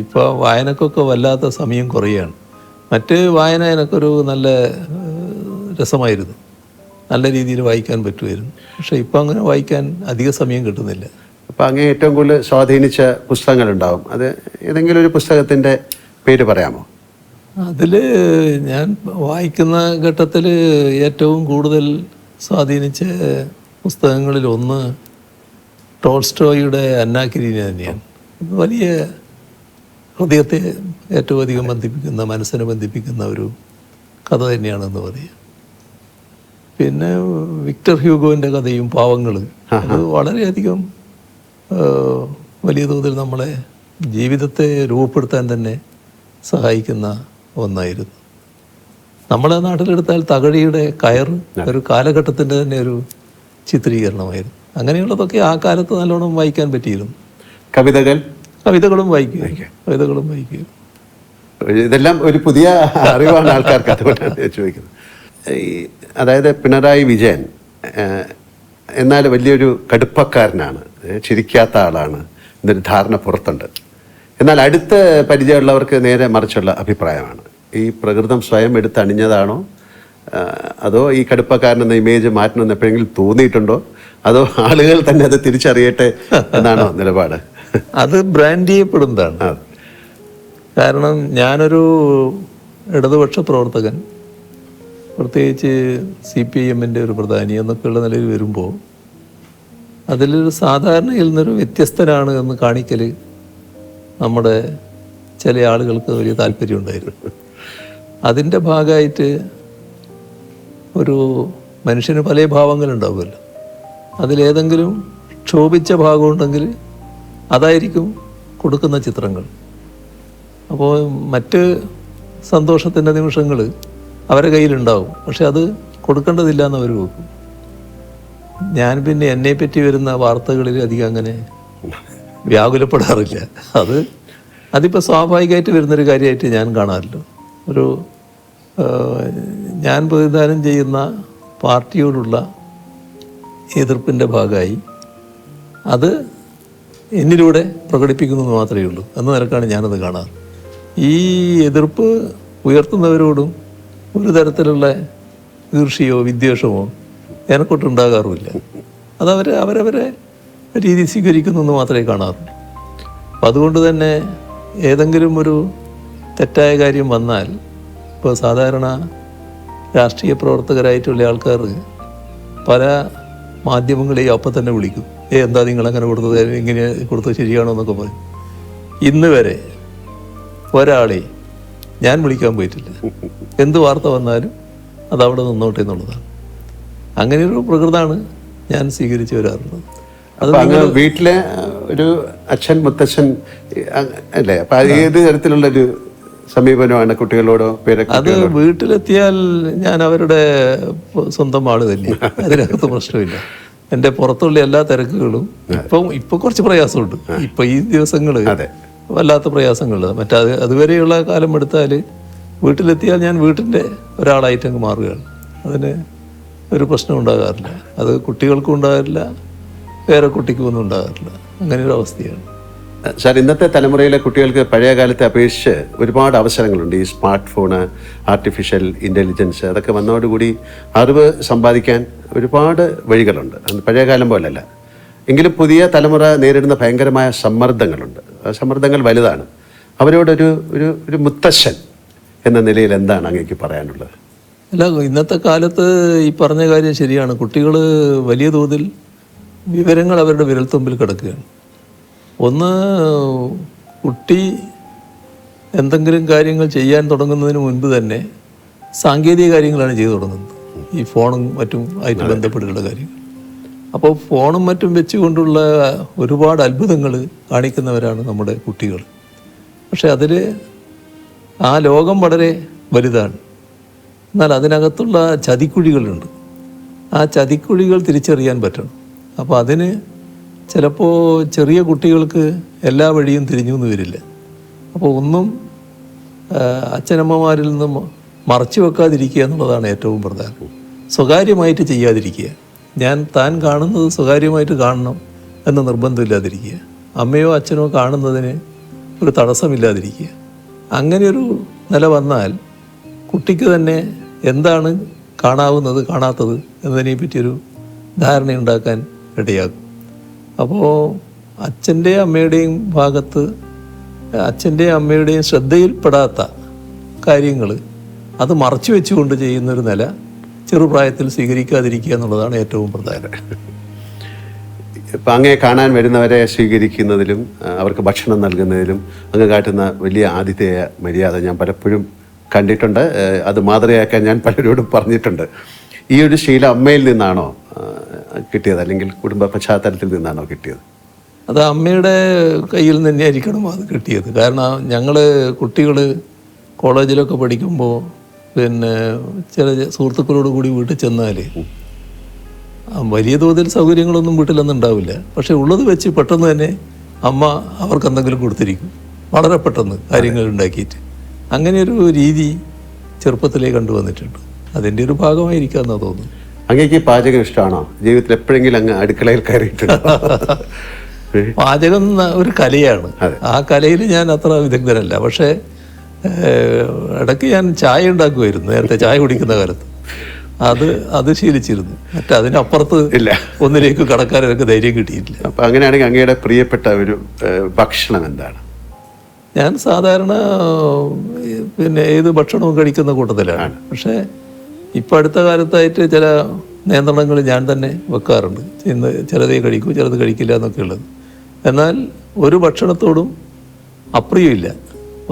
ഇപ്പോൾ വായനക്കൊക്കെ വല്ലാത്ത സമയം കുറയാണ്. മറ്റ് വായന എനിക്കൊരു നല്ല രസമായിരുന്നു, നല്ല രീതിയിൽ വായിക്കാൻ പറ്റുമായിരുന്നു. പക്ഷെ ഇപ്പം അങ്ങനെ വായിക്കാൻ അധിക സമയം കിട്ടുന്നില്ല. അപ്പോൾ അങ്ങേ ഏറ്റവും കൂടുതൽ സ്വാധീനിച്ച പുസ്തകങ്ങളുണ്ടാവും, അത് ഏതെങ്കിലും ഒരു പുസ്തകത്തിൻ്റെ പേര് പറയാമോ? അതിൽ ഞാൻ വായിക്കുന്ന ഘട്ടത്തിൽ ഏറ്റവും കൂടുതൽ സ്വാധീനിച്ച പുസ്തകങ്ങളിൽ ഒന്ന് ടോൾസ്റ്റോയുടെ അന്നാ കരീന തന്നെയാണ്. വലിയ ഹൃദയത്തെ ഏറ്റവും അധികം ബന്ധിപ്പിക്കുന്ന, മനസ്സിനെ ബന്ധിപ്പിക്കുന്ന ഒരു കഥ തന്നെയാണെന്ന് പറയാം. പിന്നെ വിക്ടർ ഹ്യൂഗോൻ്റെ കഥയും പാവങ്ങൾ, അത് വളരെയധികം വലിയ തോതിൽ നമ്മളെ ജീവിതത്തെ രൂപപ്പെടുത്താൻ തന്നെ സഹായിക്കുന്ന ഒന്നായിരുന്നു. നമ്മളെ നാട്ടിലെടുത്താൽ തകഴിയുടെ കയർ ഒരു കാലഘട്ടത്തിൻ്റെ തന്നെ ഒരു ചിത്രീകരണമായിരുന്നു. അങ്ങനെയുള്ളതൊക്കെ ആ കാലത്ത് നല്ലോണം വായിക്കാൻ പറ്റിയിരുന്നു. കവിതകളും വായിക്കുക. ഇതെല്ലാം ഒരു പുതിയ അറിവാണ് ആൾക്കാർക്ക്, അതുകൊണ്ടാണ് ചോദിക്കുന്നത്. അതായത് പിണറായി വിജയൻ എന്നാൽ വലിയൊരു കടുപ്പക്കാരനാണ്, ചിരിക്കാത്ത ആളാണ് എന്നൊരു ധാരണ പുറത്തുണ്ട്. എന്നാൽ അടുത്ത പരിചയമുള്ളവർക്ക് നേരെ മറിച്ചുള്ള അഭിപ്രായമാണ്. ഈ പ്രകൃതം സ്വയം എടുത്തണിഞ്ഞതാണോ, അതോ ഈ കടുപ്പക്കാരനെന്ന ഇമേജ് മാറ്റണമെന്ന് എപ്പോഴെങ്കിലും തോന്നിയിട്ടുണ്ടോ, അതോ ആളുകൾ തന്നെ അത് തിരിച്ചറിയട്ടെ എന്നാണോ നിലപാട്? അത് ബ്രാൻഡ് ചെയ്യപ്പെടുന്നതാണ്. കാരണം ഞാനൊരു ഇടതുപക്ഷ പ്രവർത്തകൻ, പ്രത്യേകിച്ച് CPIM-ൻ്റെ ഒരു പ്രധാനി എന്നൊക്കെയുള്ള നിലയിൽ വരുമ്പോൾ അതിലൊരു സാധാരണയിൽ നിന്നൊരു വ്യത്യസ്തനാണ് എന്ന് കാണിക്കൽ നമ്മുടെ ചില ആളുകൾക്ക് വലിയ താല്പര്യമുണ്ടായിരുന്നു. അതിൻ്റെ ഭാഗമായിട്ട് ഒരു മനുഷ്യന് പല ഭാവങ്ങളുണ്ടാവുമല്ലോ, അതിലേതെങ്കിലും ക്ഷോഭിച്ച ഭാഗമുണ്ടെങ്കിൽ അതായിരിക്കും കൊടുക്കുന്ന ചിത്രങ്ങൾ. അപ്പോൾ മറ്റ് സന്തോഷത്തിൻ്റെ നിമിഷങ്ങൾ അവരുടെ കയ്യിലുണ്ടാവും, പക്ഷെ അത് കൊടുക്കേണ്ടതില്ല എന്ന് അവർ വെക്കും. ഞാൻ പിന്നെ എന്നെപ്പറ്റി വരുന്ന വാർത്തകളിൽ അധികം അങ്ങനെ വ്യാകുലപ്പെടാറില്ല. അതിപ്പോൾ സ്വാഭാവികമായിട്ട് വരുന്നൊരു കാര്യമായിട്ട് ഞാൻ കാണാറില്ല. ഞാൻ പ്രതിദാനം ചെയ്യുന്ന പാർട്ടിയോടുള്ള എതിർപ്പിൻ്റെ ഭാഗമായി അത് എന്നിലൂടെ പ്രകടിപ്പിക്കുന്നു മാത്രമേ ഉള്ളൂ എന്ന നിലക്കാണ് ഞാനത് കാണാറ്. ഈ എതിർപ്പ് ഉയർത്തുന്നവരോടും ഒരു തരത്തിലുള്ള ഈർഷ്യയോ വിദ്വേഷമോ എനക്കൊട്ടുണ്ടാകാറുമില്ല. അവരവരെ രീതി സ്വീകരിക്കുന്നു എന്ന് മാത്രമേ കാണാറുള്ളൂ. അപ്പം അതുകൊണ്ട് തന്നെ ഏതെങ്കിലും ഒരു തെറ്റായ കാര്യം വന്നാൽ, ഇപ്പോൾ സാധാരണ രാഷ്ട്രീയ പ്രവർത്തകരായിട്ടുള്ള ആൾക്കാർ പല മാധ്യമങ്ങളെയും അപ്പം തന്നെ വിളിക്കും, എന്താ നിങ്ങളങ്ങനെ കൊടുത്തത്, ഇങ്ങനെ കൊടുത്തത് ശരിയാണോ എന്നൊക്കെ പറയും. ഇന്ന് വരെ ഒരാളെ ഞാൻ വിളിക്കാൻ പോയിട്ടില്ല. എന്ത് വാർത്ത വന്നാലും അതവിടെ നിന്നോട്ടെ എന്നുള്ളതാണ്. അങ്ങനെയൊരു പ്രകൃതമാണ് ഞാൻ സ്വീകരിച്ചു വരാറുള്ളത്. അത് വീട്ടിലെ ഒരു അച്ഛൻ മുത്തച്ഛൻ അല്ലേ? അപ്പൊ ഏത് തരത്തിലുള്ളൊരു സമീപനമാണ് കുട്ടികളോടോ പേരൊക്കെ? അത് വീട്ടിലെത്തിയാൽ ഞാൻ അവരുടെ സ്വന്തം ആള് തന്നെ, അതിനകത്ത് പ്രശ്നമില്ല. എൻ്റെ പുറത്തുള്ള എല്ലാ തിരക്കുകളും ഇപ്പൊ കുറച്ച് പ്രയാസമുണ്ട്. ഇപ്പൊ ഈ ദിവസങ്ങള് വല്ലാത്ത പ്രയാസങ്ങളുണ്ട്. അതുവരെയുള്ള കാലം എടുത്താൽ വീട്ടിലെത്തിയാൽ ഞാൻ വീട്ടിൻ്റെ ഒരാളായിട്ട് അങ്ങ് മാറുകയാണ്. അതിന് ഒരു പ്രശ്നം ഉണ്ടാകാറില്ല. അത് കുട്ടികൾക്കും ഉണ്ടാകാറില്ല, വേറെ കുട്ടിക്കും ഒന്നും ഉണ്ടാകാറില്ല. അങ്ങനെ ഒരു അവസ്ഥയാണ്. സാർ, ഇന്നത്തെ തലമുറയിലെ കുട്ടികൾക്ക് പഴയ കാലത്തെ അപേക്ഷിച്ച് ഒരുപാട് അവസരങ്ങളുണ്ട്. ഈ സ്മാർട്ട് ഫോണ്, ആർട്ടിഫിഷ്യൽ ഇൻ്റലിജൻസ് അതൊക്കെ വന്നതോടുകൂടി അറിവ് സമ്പാദിക്കാൻ ഒരുപാട് വഴികളുണ്ട്. പഴയ കാലം പോലല്ല. എങ്കിലും പുതിയ തലമുറ നേരിടുന്ന ഭയങ്കരമായ സമ്മർദ്ദങ്ങളുണ്ട്. ആ സമ്മർദ്ദങ്ങൾ വലുതാണ്. അവരോടൊരു ഒരു മുത്തശ്ശൻ എന്ന നിലയിൽ എന്താണ് അങ്ങേക്ക് പറയാനുള്ളത്? അല്ല, ഇന്നത്തെ കാലത്ത് ഈ പറഞ്ഞ കാര്യം ശരിയാണ്. കുട്ടികൾ വലിയ തോതിൽ വിവരങ്ങൾ അവരുടെ വിരൽത്തുമ്പിൽ കിടക്കുകയാണ്. ഒന്ന്, കുട്ടി എന്തെങ്കിലും കാര്യങ്ങൾ ചെയ്യാൻ തുടങ്ങുന്നതിന് മുൻപ് തന്നെ സാങ്കേതിക കാര്യങ്ങളാണ് ചെയ്തു തുടങ്ങുന്നത്. ഈ ഫോണും മറ്റും ആയിട്ട് ബന്ധപ്പെട്ടിട്ടുള്ള കാര്യങ്ങൾ. അപ്പോൾ ഫോണും മറ്റും വെച്ചുകൊണ്ടുള്ള ഒരുപാട് അത്ഭുതങ്ങൾ കാണിക്കുന്നവരാണ് നമ്മുടെ കുട്ടികൾ. പക്ഷെ അതിൽ ആ ലോകം വളരെ വലുതാണ്. എന്നാൽ അതിനകത്തുള്ള ചതിക്കുഴികളുണ്ട്. ആ ചതിക്കുഴികൾ തിരിച്ചറിയാൻ പറ്റണം. അപ്പോൾ അതിന് ചിലപ്പോൾ ചെറിയ കുട്ടികൾക്ക് എല്ലാ വഴിയും തിരിഞ്ഞു എന്ന് വരില്ല. അപ്പോൾ ഒന്നും അച്ഛനമ്മമാരിൽ നിന്നും മറച്ചു വെക്കാതിരിക്കുക എന്നുള്ളതാണ് ഏറ്റവും പ്രധാനം. സ്വകാര്യമായിട്ട് ചെയ്യാതിരിക്കുക. താൻ കാണുന്നത് സ്വകാര്യമായിട്ട് കാണണം എന്ന് നിർബന്ധമില്ലാതിരിക്കുക. അമ്മയോ അച്ഛനോ കാണുന്നതിന് ഒരു തടസ്സമില്ലാതിരിക്കുക. അങ്ങനെയൊരു നില വന്നാൽ കുട്ടിക്ക് തന്നെ എന്താണ് കാണാവുന്നത് കാണാത്തത് എന്നതിനെ പറ്റിയൊരു ധാരണയുണ്ടാക്കാൻ ഇടയാകും. അപ്പോൾ അച്ഛൻ്റെയും അമ്മയുടെയും ഭാഗത്ത് അച്ഛൻ്റെയും അമ്മയുടെയും ശ്രദ്ധയിൽപ്പെടാത്ത കാര്യങ്ങൾ അത് മറച്ചു വെച്ചുകൊണ്ട് ചെയ്യുന്നൊരു നില ചെറുപ്രായത്തിൽ സ്വീകരിക്കാതിരിക്കുക എന്നുള്ളതാണ് ഏറ്റവും പ്രധാനം. ഇപ്പം അങ്ങേ കാണാൻ വരുന്നവരെ സ്വീകരിക്കുന്നതിലും അവർക്ക് ഭക്ഷണം നൽകുന്നതിലും അങ്ങ് കാട്ടുന്ന വലിയ ആതിഥേയ മര്യാദ ഞാൻ പലപ്പോഴും കണ്ടിട്ടുണ്ട്. അത് മാതൃകയാക്കാൻ ഞാൻ പലരോടും പറഞ്ഞിട്ടുണ്ട്. ഈ ഒരു ശീലം അമ്മയിൽ നിന്നാണോ കിട്ടിയത്, അല്ലെങ്കിൽ കുടുംബ പശ്ചാത്തലത്തിൽ നിന്നാണോ കിട്ടിയത്? അത് അമ്മയുടെ കയ്യിൽ നിന്ന് തന്നെയായിരിക്കണം അത് കിട്ടിയത്. കാരണം ഞങ്ങൾ കുട്ടികൾ കോളേജിലൊക്കെ പഠിക്കുമ്പോൾ പിന്നെ ചില സുഹൃത്തുക്കളോട് കൂടി വീട്ടിൽ ചെന്നാൽ വലിയ തോതിൽ സൗകര്യങ്ങളൊന്നും വീട്ടിലൊന്നും ഉണ്ടാവില്ല. പക്ഷെ ഉള്ളത് വെച്ച് പെട്ടെന്ന് തന്നെ അമ്മ അവർക്ക് എന്തെങ്കിലും കൊടുത്തിരിക്കും, വളരെ പെട്ടെന്ന് കാര്യങ്ങൾ ഉണ്ടാക്കിയിട്ട്. അങ്ങനെയൊരു രീതി ചെറുപ്പത്തിലേ കണ്ടുവന്നിട്ടുണ്ട്. അതിൻ്റെ ഒരു ഭാഗമായിരിക്കാമെന്നാണ് തോന്നുന്നു. അങ്ങേക്ക് പാചകം ഇഷ്ടമാണോ? ജീവിതത്തിൽ എപ്പോഴെങ്കിലും അങ്ങ് അടുക്കളയിൽ കയറിയിട്ടുണ്ടോ? പാചകം ഒരു കലയാണ്. ആ കലയിൽ ഞാൻ അത്ര വിദഗ്ധനല്ല. പക്ഷേ ഇടയ്ക്ക് ഞാൻ ചായ ഉണ്ടാക്കുമായിരുന്നു. നേരത്തെ ചായ കുടിക്കുന്ന കാലത്ത് അത് ശീലിച്ചിരുന്നു. അതിനപ്പുറത്ത് ഇല്ല, ഒന്നിലേക്ക് കടക്കാൻ എനിക്ക് ധൈര്യം കിട്ടിയിട്ടില്ല. അപ്പം അങ്ങനെയാണെങ്കിൽ അങ്ങയുടെ പ്രിയപ്പെട്ട ഒരു ഭക്ഷണം എന്താണ്? ഞാൻ സാധാരണ പിന്നെ ഏത് ഭക്ഷണവും കഴിക്കുന്ന കൂട്ടത്തിലാണ്. പക്ഷേ ഇപ്പം അടുത്ത കാലത്തായിട്ട് ചില നിയന്ത്രണങ്ങൾ ഞാൻ തന്നെ വെക്കാറുണ്ട്. ഇന്ന് ചിലതേ കഴിക്കൂ, ചിലത് കഴിക്കില്ല എന്നൊക്കെ ഉള്ളത്. എന്നാൽ ഒരു ഭക്ഷണത്തോടും അപ്രിയമില്ല,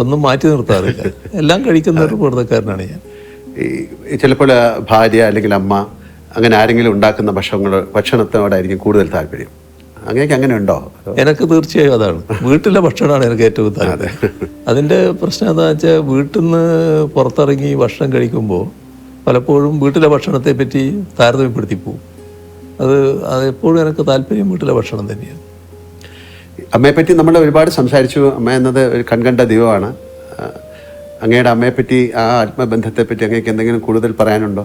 ഒന്നും മാറ്റി നിർത്താറില്ല. എല്ലാം കഴിക്കുന്ന ഒരു കൂട്ടക്കാരനാണ് ഞാൻ. ഈ ചിലപ്പോൾ ഭാര്യ അല്ലെങ്കിൽ അമ്മ അങ്ങനെ ആരെങ്കിലും ഉണ്ടാക്കുന്ന ഭക്ഷണത്തോടായിരിക്കും കൂടുതൽ താല്പര്യം. അങ്ങനെയൊക്കെ അങ്ങനെ ഉണ്ടോ? എനിക്ക് തീർച്ചയായും അതാണ്. വീട്ടിലെ ഭക്ഷണമാണ് എനിക്ക് ഏറ്റവും താല്പര്യം. അതിൻ്റെ പ്രശ്നം എന്താണെന്ന് വെച്ചാൽ, വീട്ടിൽ നിന്ന് പുറത്തിറങ്ങി ഭക്ഷണം കഴിക്കുമ്പോൾ പലപ്പോഴും വീട്ടിലെ ഭക്ഷണത്തെ പറ്റി താരതമ്യപ്പെടുത്തി പോകും. അതെപ്പോഴും എനിക്ക് താല്പര്യം വീട്ടിലെ ഭക്ഷണം തന്നെയാണ്. അമ്മയെപ്പറ്റി നമ്മൾ ഒരുപാട് സംസാരിച്ചു. അമ്മ എന്നത് ഒരു കൺകണ്ട ദൈവമാണ്. അങ്ങയുടെ അമ്മയെപ്പറ്റി, ആ ആത്മബന്ധത്തെപ്പറ്റി അങ്ങേക്ക് എന്തെങ്കിലും കൂടുതൽ പറയാനുണ്ടോ?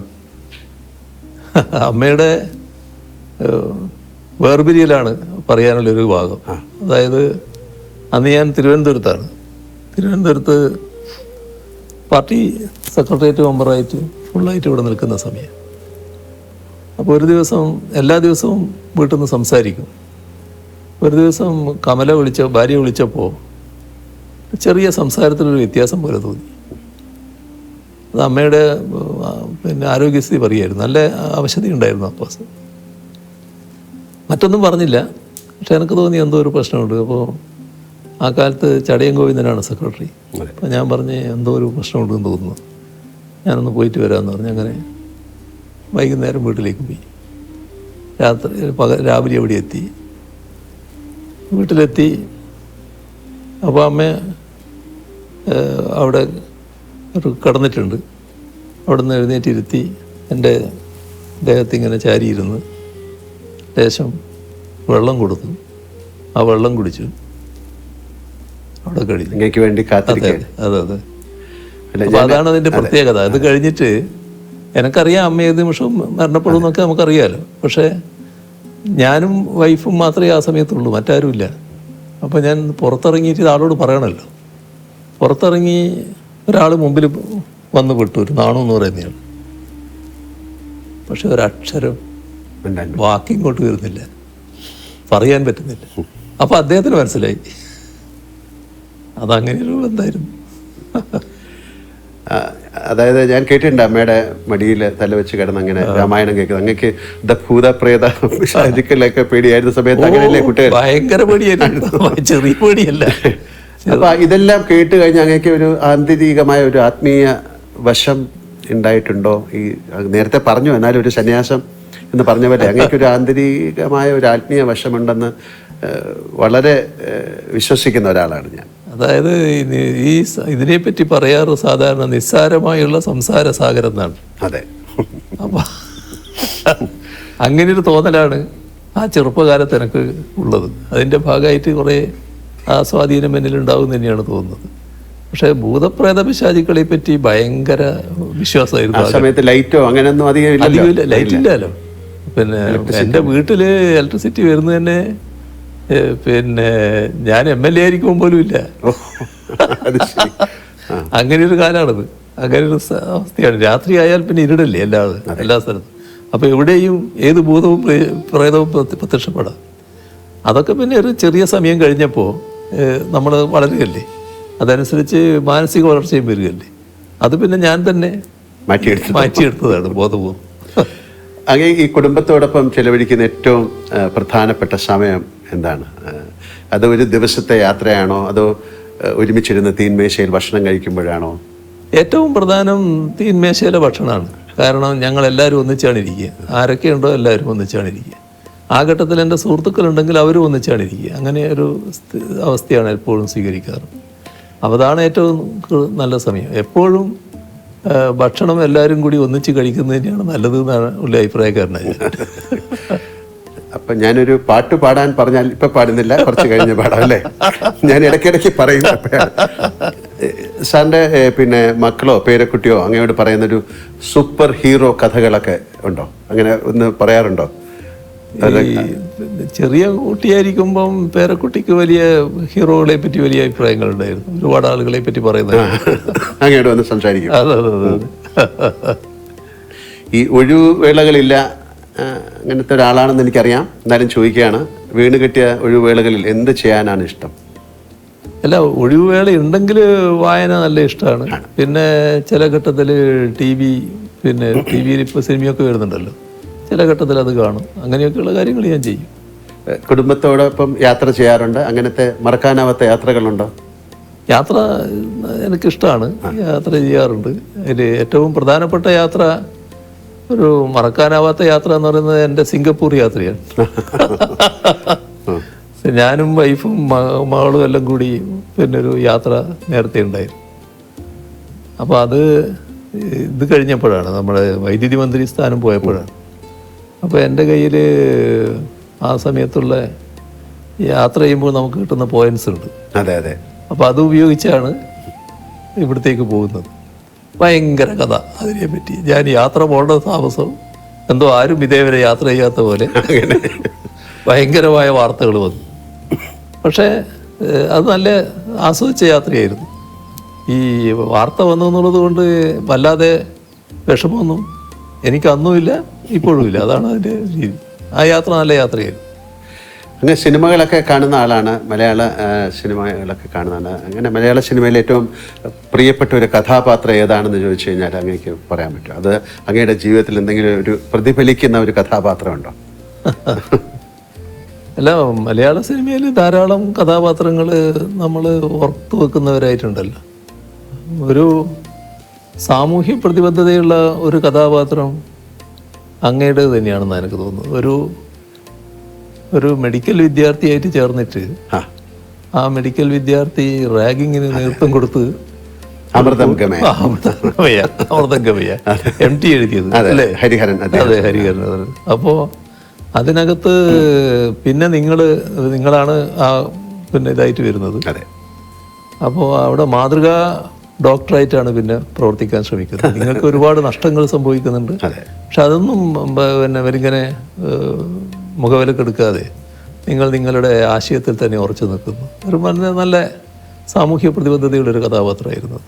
അമ്മയുടെ വേർപിരിയലാണ് പറയാനുള്ളൊരു ഭാഗം. അതായത് അന്ന് ഞാൻ തിരുവനന്തപുരത്താണ്. തിരുവനന്തപുരത്ത് പാർട്ടി സെക്രട്ടേറിയറ്റ് മെമ്പറായിട്ട് ഫുള്ളായിട്ട് ഇവിടെ നിൽക്കുന്ന സമയം. അപ്പോൾ ഒരു ദിവസം, എല്ലാ ദിവസവും വീട്ടിൽ നിന്ന് സംസാരിക്കും. ഒരു ദിവസം ഭാര്യ വിളിച്ചപ്പോൾ ചെറിയ സംസാരത്തിലൊരു വ്യത്യാസം പോലെ തോന്നി. അത് അമ്മയുടെ പിന്നെ ആരോഗ്യസ്ഥിതി പറയുമായിരുന്നു. നല്ല അവശത ഉണ്ടായിരുന്നു അപ്പോൾ. മറ്റൊന്നും പറഞ്ഞില്ല, പക്ഷെ എനിക്ക് തോന്നി എന്തോ ഒരു പ്രശ്നമുണ്ട്. അപ്പോൾ ആ കാലത്ത് ചടയം ഗോവിന്ദനാണ് സെക്രട്ടറി. അപ്പോൾ ഞാൻ പറഞ്ഞ് എന്തോ ഒരു പ്രശ്നമുണ്ടെന്ന് തോന്നുന്നു, ഞാനൊന്ന് പോയിട്ട് വരാമെന്ന് പറഞ്ഞ് അങ്ങനെ വൈകുന്നേരം വീട്ടിലേക്ക് പോയി. രാവിലെ അവിടെ എത്തി. വീട്ടിലെത്തി. അപ്പോൾ അമ്മ അവിടെ ഒരു കിടന്നിട്ടുണ്ട്. അവിടെ നിന്ന് എഴുന്നേറ്റിരുത്തി എൻ്റെ ദേഹത്തിങ്ങനെ ചാരിയിരുന്ന് ലേശം വെള്ളം കൊടുത്തു. ആ വെള്ളം കുടിച്ചു. അവിടെ കഴിഞ്ഞു. വേണ്ടി അതെ. അപ്പോൾ അതാണ് അതിൻ്റെ പ്രത്യേകത. അത് കഴിഞ്ഞിട്ട് എനിക്കറിയാം അമ്മ ഏത് നിമിഷവും മരണപ്പെടും എന്നൊക്കെ നമുക്കറിയാമല്ലോ. പക്ഷേ ഞാനും വൈഫും മാത്രമേ ആ സമയത്തുള്ളൂ, മറ്റാരുമില്ല. അപ്പോൾ ഞാൻ പുറത്തിറങ്ങിയിട്ട് ആളോട് പറയണമല്ലോ. പുറത്തിറങ്ങി ഒരാൾ മുമ്പിൽ വന്ന് വിട്ടു, ഒരു നാണു എന്ന് പറയുന്നയാൾ. പക്ഷെ ഒരക്ഷരം വാക്കിങ്ങോട്ട് വരുന്നില്ല, പറയാൻ പറ്റുന്നില്ല. അപ്പോൾ അദ്ദേഹത്തിന് മനസ്സിലായി അതങ്ങനെയൊരു ബന്ധമായിരുന്നു. അതായത് ഞാൻ കേട്ടിട്ടുണ്ട് അമ്മയുടെ മടിയിൽ തലവെച്ച് കിടന്ന് അങ്ങനെ രാമായണം കേൾക്കുന്നത്. അങ്ങക്ക് ഭൂതപ്രേത പിശാചുക്കളൊക്കെ പേടിയായിരുന്ന സമയത്ത് അങ്ങനെയല്ലേ കുട്ടികൾ? ഭയങ്കര പേടിയായിരുന്നു. ചെറിയ പേടിയല്ല, അപ്പൊ ഇതെല്ലാം കേട്ട് കഴിഞ്ഞ് അങ്ങേക്ക് ഒരു ആന്തരികമായ ഒരു ആത്മീയ വശം ഉണ്ടായിട്ടുണ്ടോ? ഈ നേരത്തെ പറഞ്ഞു, എന്നാലും ഒരു സന്യാസം എന്ന് പറഞ്ഞ പോലെ അങ്ങേക്ക് ഒരു ആന്തരികമായ ഒരു ആത്മീയ വശമുണ്ടെന്ന് വളരെ വിശ്വസിക്കുന്ന ഒരാളാണ് ഞാൻ. അതായത് ഇതിനെപ്പറ്റി പറയാറ് സാധാരണ നിസ്സാരമായുള്ള സംസാര സാഗരം എന്നാണ്. അതെ. അപ്പൊ അങ്ങനെയൊരു തോന്നലാണ് ആ ചെറുപ്പകാലത്ത് എനിക്ക് ഉള്ളത്. അതിൻ്റെ ഭാഗമായിട്ട് കുറേ ആ സ്വാധീനം എന്നിലുണ്ടാവും തന്നെയാണ് തോന്നുന്നത്. പക്ഷേ ഭൂതപ്രേത പിശാചുക്കളെ പറ്റി ഭയങ്കര വിശ്വാസമായിരുന്നു. ആ സമയത്ത് ലൈറ്റോ അങ്ങനെയൊന്നും അധികം ലൈറ്റ് ഇല്ലല്ലോ. പിന്നെ എൻ്റെ വീട്ടിൽ ഇലക്ട്രിസിറ്റി വരുന്നത് തന്നെ പിന്നെ ഞാൻ MLA ആയിരിക്കും പോലും ഇല്ല. അങ്ങനെ ഒരു കാലമാണത്. അങ്ങനെ ഒരു അവസ്ഥയാണ്. രാത്രി ആയാൽ പിന്നെ ഇരുടല്ലേ എല്ലാ സ്ഥലത്തും. അപ്പോൾ എവിടെയും ഏത് ഭൂതവും പ്രേതവും പ്രത്യക്ഷപ്പെടാം. അതൊക്കെ പിന്നെ ഒരു ചെറിയ സമയം കഴിഞ്ഞപ്പോൾ നമ്മൾ വളരുകയല്ലേ, അതനുസരിച്ച് മാനസിക വളർച്ചയും വരികയല്ലേ. അത് പിന്നെ ഞാൻ തന്നെ മാറ്റിയെടുത്തതാണ് ബോധപൂർവ്വം. അങ്ങനെ ഈ കുടുംബത്തോടൊപ്പം ചെലവഴിക്കുന്ന ഏറ്റവും പ്രധാനപ്പെട്ട സമയം എന്താണ്? അത് ഒരു ദിവസത്തെ യാത്രയാണോ, അതോ ഒരുമിച്ചിരുന്ന് തീൻമേശയിൽ ഭക്ഷണം കഴിക്കുമ്പോഴാണോ? ഏറ്റവും പ്രധാനം തീൻമേശയിലെ ഭക്ഷണമാണ്. കാരണം ഞങ്ങൾ എല്ലാവരും ഒന്നിച്ചാണ് ഇരിക്കുക. ആരൊക്കെയുണ്ടോ എല്ലാവരും ഒന്നിച്ചാണ് ഇരിക്കുക. ആ ഘട്ടത്തിൽ എൻ്റെ സുഹൃത്തുക്കളുണ്ടെങ്കിൽ അവരും ഒന്നിച്ചാണ് ഇരിക്കുക. അങ്ങനെ ഒരു അവസ്ഥയാണ് എപ്പോഴും സ്വീകരിക്കാറ്. അപ്പോൾ അതാണ് ഏറ്റവും നല്ല സമയം. എപ്പോഴും ഭക്ഷണം എല്ലാവരും കൂടി ഒന്നിച്ച് കഴിക്കുന്നത് തന്നെയാണ് നല്ലത് എന്നാണ് ഉള്ള അഭിപ്രായക്കാരനായി. അപ്പം ഞാനൊരു പാട്ട് പാടാൻ പറഞ്ഞാൽ ഇപ്പം പാടുന്നില്ല, കുറച്ച് കഴിഞ്ഞ് പാടാം അല്ലേ? ഞാൻ ഇടയ്ക്കിടയ്ക്ക് പറയും. സാറിൻ്റെ പിന്നെ മക്കളോ പേരക്കുട്ടിയോ അങ്ങയോട് പറയുന്നൊരു സൂപ്പർ ഹീറോ കഥകളൊക്കെ ഉണ്ടോ? അങ്ങനെ ഒന്ന് പറയാറുണ്ടോ? ചെറിയ കുട്ടിയായിരിക്കുമ്പം പേരക്കുട്ടിക്ക് വലിയ ഹീറോകളെ പറ്റി വലിയ അഭിപ്രായങ്ങളുണ്ടായിരുന്നു. ഒരുപാട് ആളുകളെ പറ്റി പറയുന്നത് അങ്ങോട്ട് വന്ന് സംസാരിക്കും. അതെ. ഈ ഒഴിവുവേളകളില്ല അങ്ങനത്തെ ഒരാളാണെന്ന് എനിക്കറിയാം. എന്നാലും ചോദിക്കുകയാണ്, വീണ് കിട്ടിയ ഒഴിവുവേളകളിൽ എന്ത് ചെയ്യാനാണ് ഇഷ്ടം? അല്ല, ഒഴിവുവേള ഉണ്ടെങ്കിൽ വായന നല്ല ഇഷ്ടമാണ്. പിന്നെ ചില ഘട്ടത്തിൽ പിന്നെ ടി വിയിൽ ഇപ്പോൾ സിനിമയൊക്കെ വരുന്നുണ്ടല്ലോ, ചില ഘട്ടത്തിൽ അത് കാണും. അങ്ങനെയൊക്കെയുള്ള കാര്യങ്ങൾ ഞാൻ ചെയ്യും. കുടുംബത്തോടൊപ്പം യാത്ര ചെയ്യാറുണ്ട്? അങ്ങനത്തെ മറക്കാനാവാത്ത യാത്രകളുണ്ടോ? യാത്ര എനിക്കിഷ്ടമാണ്, യാത്ര ചെയ്യാറുണ്ട്. അതിൽ ഏറ്റവും പ്രധാനപ്പെട്ട യാത്ര, ഒരു മറക്കാനാവാത്ത യാത്ര എന്ന് പറയുന്നത് എൻ്റെ സിംഗപ്പൂർ യാത്രയാണ്. ഞാനും വൈഫും മകളും എല്ലാം കൂടി പിന്നെ ഒരു യാത്ര നേരത്തെ ഉണ്ടായിരുന്നു. അപ്പോൾ അത് ഇത് കഴിഞ്ഞപ്പോഴാണ്, നമ്മുടെ വൈദ്യുതി മന്ത്രി സ്ഥാനം പോയപ്പോഴാണ്. അപ്പോൾ എൻ്റെ കയ്യിൽ ആ സമയത്തുള്ള യാത്ര ചെയ്യുമ്പോൾ നമുക്ക് കിട്ടുന്ന പോയിൻറ്റ്സ് ഉണ്ട്. അതെ. അപ്പോൾ അത് ഉപയോഗിച്ചാണ് ഇവിടത്തേക്ക് പോകുന്നത്. ഭയങ്കര കഥ അതിനെപ്പറ്റി. ഞാൻ യാത്ര പോകേണ്ട താമസം എന്തോ ആരും ഇതേവരെ യാത്ര ചെയ്യാത്ത പോലെ ഭയങ്കരമായ വാർത്തകൾ വന്നു. പക്ഷേ അത് നല്ല ആസ്വദിച്ച യാത്രയായിരുന്നു. ഈ വാർത്ത വന്നു എന്നുള്ളത് കൊണ്ട് വല്ലാതെ വിഷമമൊന്നും എനിക്ക് അന്നുമില്ല, ഇപ്പോഴും ഇല്ല. അതാണ് അതിൻ്റെ രീതി. ആ യാത്ര നല്ല യാത്രയായിരുന്നു. അങ്ങനെ സിനിമകളൊക്കെ കാണുന്ന ആളാണ്, മലയാള സിനിമകളൊക്കെ കാണുന്നതാണ്. അങ്ങനെ മലയാള സിനിമയിൽ ഏറ്റവും പ്രിയപ്പെട്ട ഒരു കഥാപാത്രം ഏതാണെന്ന് ചോദിച്ചു കഴിഞ്ഞാൽ അങ്ങേക്ക് പറയാൻ പറ്റും? അത് അങ്ങയുടെ ജീവിതത്തിൽ എന്തെങ്കിലും ഒരു പ്രതിഫലിക്കുന്ന ഒരു കഥാപാത്രമുണ്ടോ? അല്ല, മലയാള സിനിമയിൽ ധാരാളം കഥാപാത്രങ്ങൾ നമ്മൾ ഓർത്തു വെക്കുന്നവരായിട്ടുണ്ടല്ലോ. ഒരു സാമൂഹ്യ പ്രതിബദ്ധതയുള്ള ഒരു കഥാപാത്രം അങ്ങയുടെ തന്നെയാണെന്ന് എനിക്ക് തോന്നുന്നത്. ഒരു മെഡിക്കൽ വിദ്യാർത്ഥിയായിട്ട് ചേർന്നിട്ട് ആ മെഡിക്കൽ വിദ്യാർത്ഥി റാഗിങ്ങിന് നേതൃത്വം കൊടുത്ത് അമൃതം ഗമയ MT എഴുതിയത് അല്ലേ? ഹരിഹരൻ. അതെ, ഹരിഹരൻ. അപ്പോൾ അതിനകത്ത് പിന്നെ നിങ്ങളാണ് ആ പിന്നെ ഇതായിട്ട് വരുന്നത്. അപ്പോൾ അവിടെ മാതൃകാ ഡോക്ടറായിട്ടാണ് പിന്നെ പ്രവർത്തിക്കാൻ ശ്രമിക്കുന്നത്. നിങ്ങൾക്ക് ഒരുപാട് നഷ്ടങ്ങൾ സംഭവിക്കുന്നുണ്ട്. പക്ഷെ അതൊന്നും പിന്നെ അവരിങ്ങനെ മുഖവിലക്കെടുക്കാതെ നിങ്ങളുടെ ആശയത്തിൽ തന്നെ ഉറച്ചു നിൽക്കുന്നു. ഒരു നല്ല സാമൂഹ്യ പ്രതിബദ്ധതയുള്ളൊരു കഥാപാത്രമായിരുന്നു.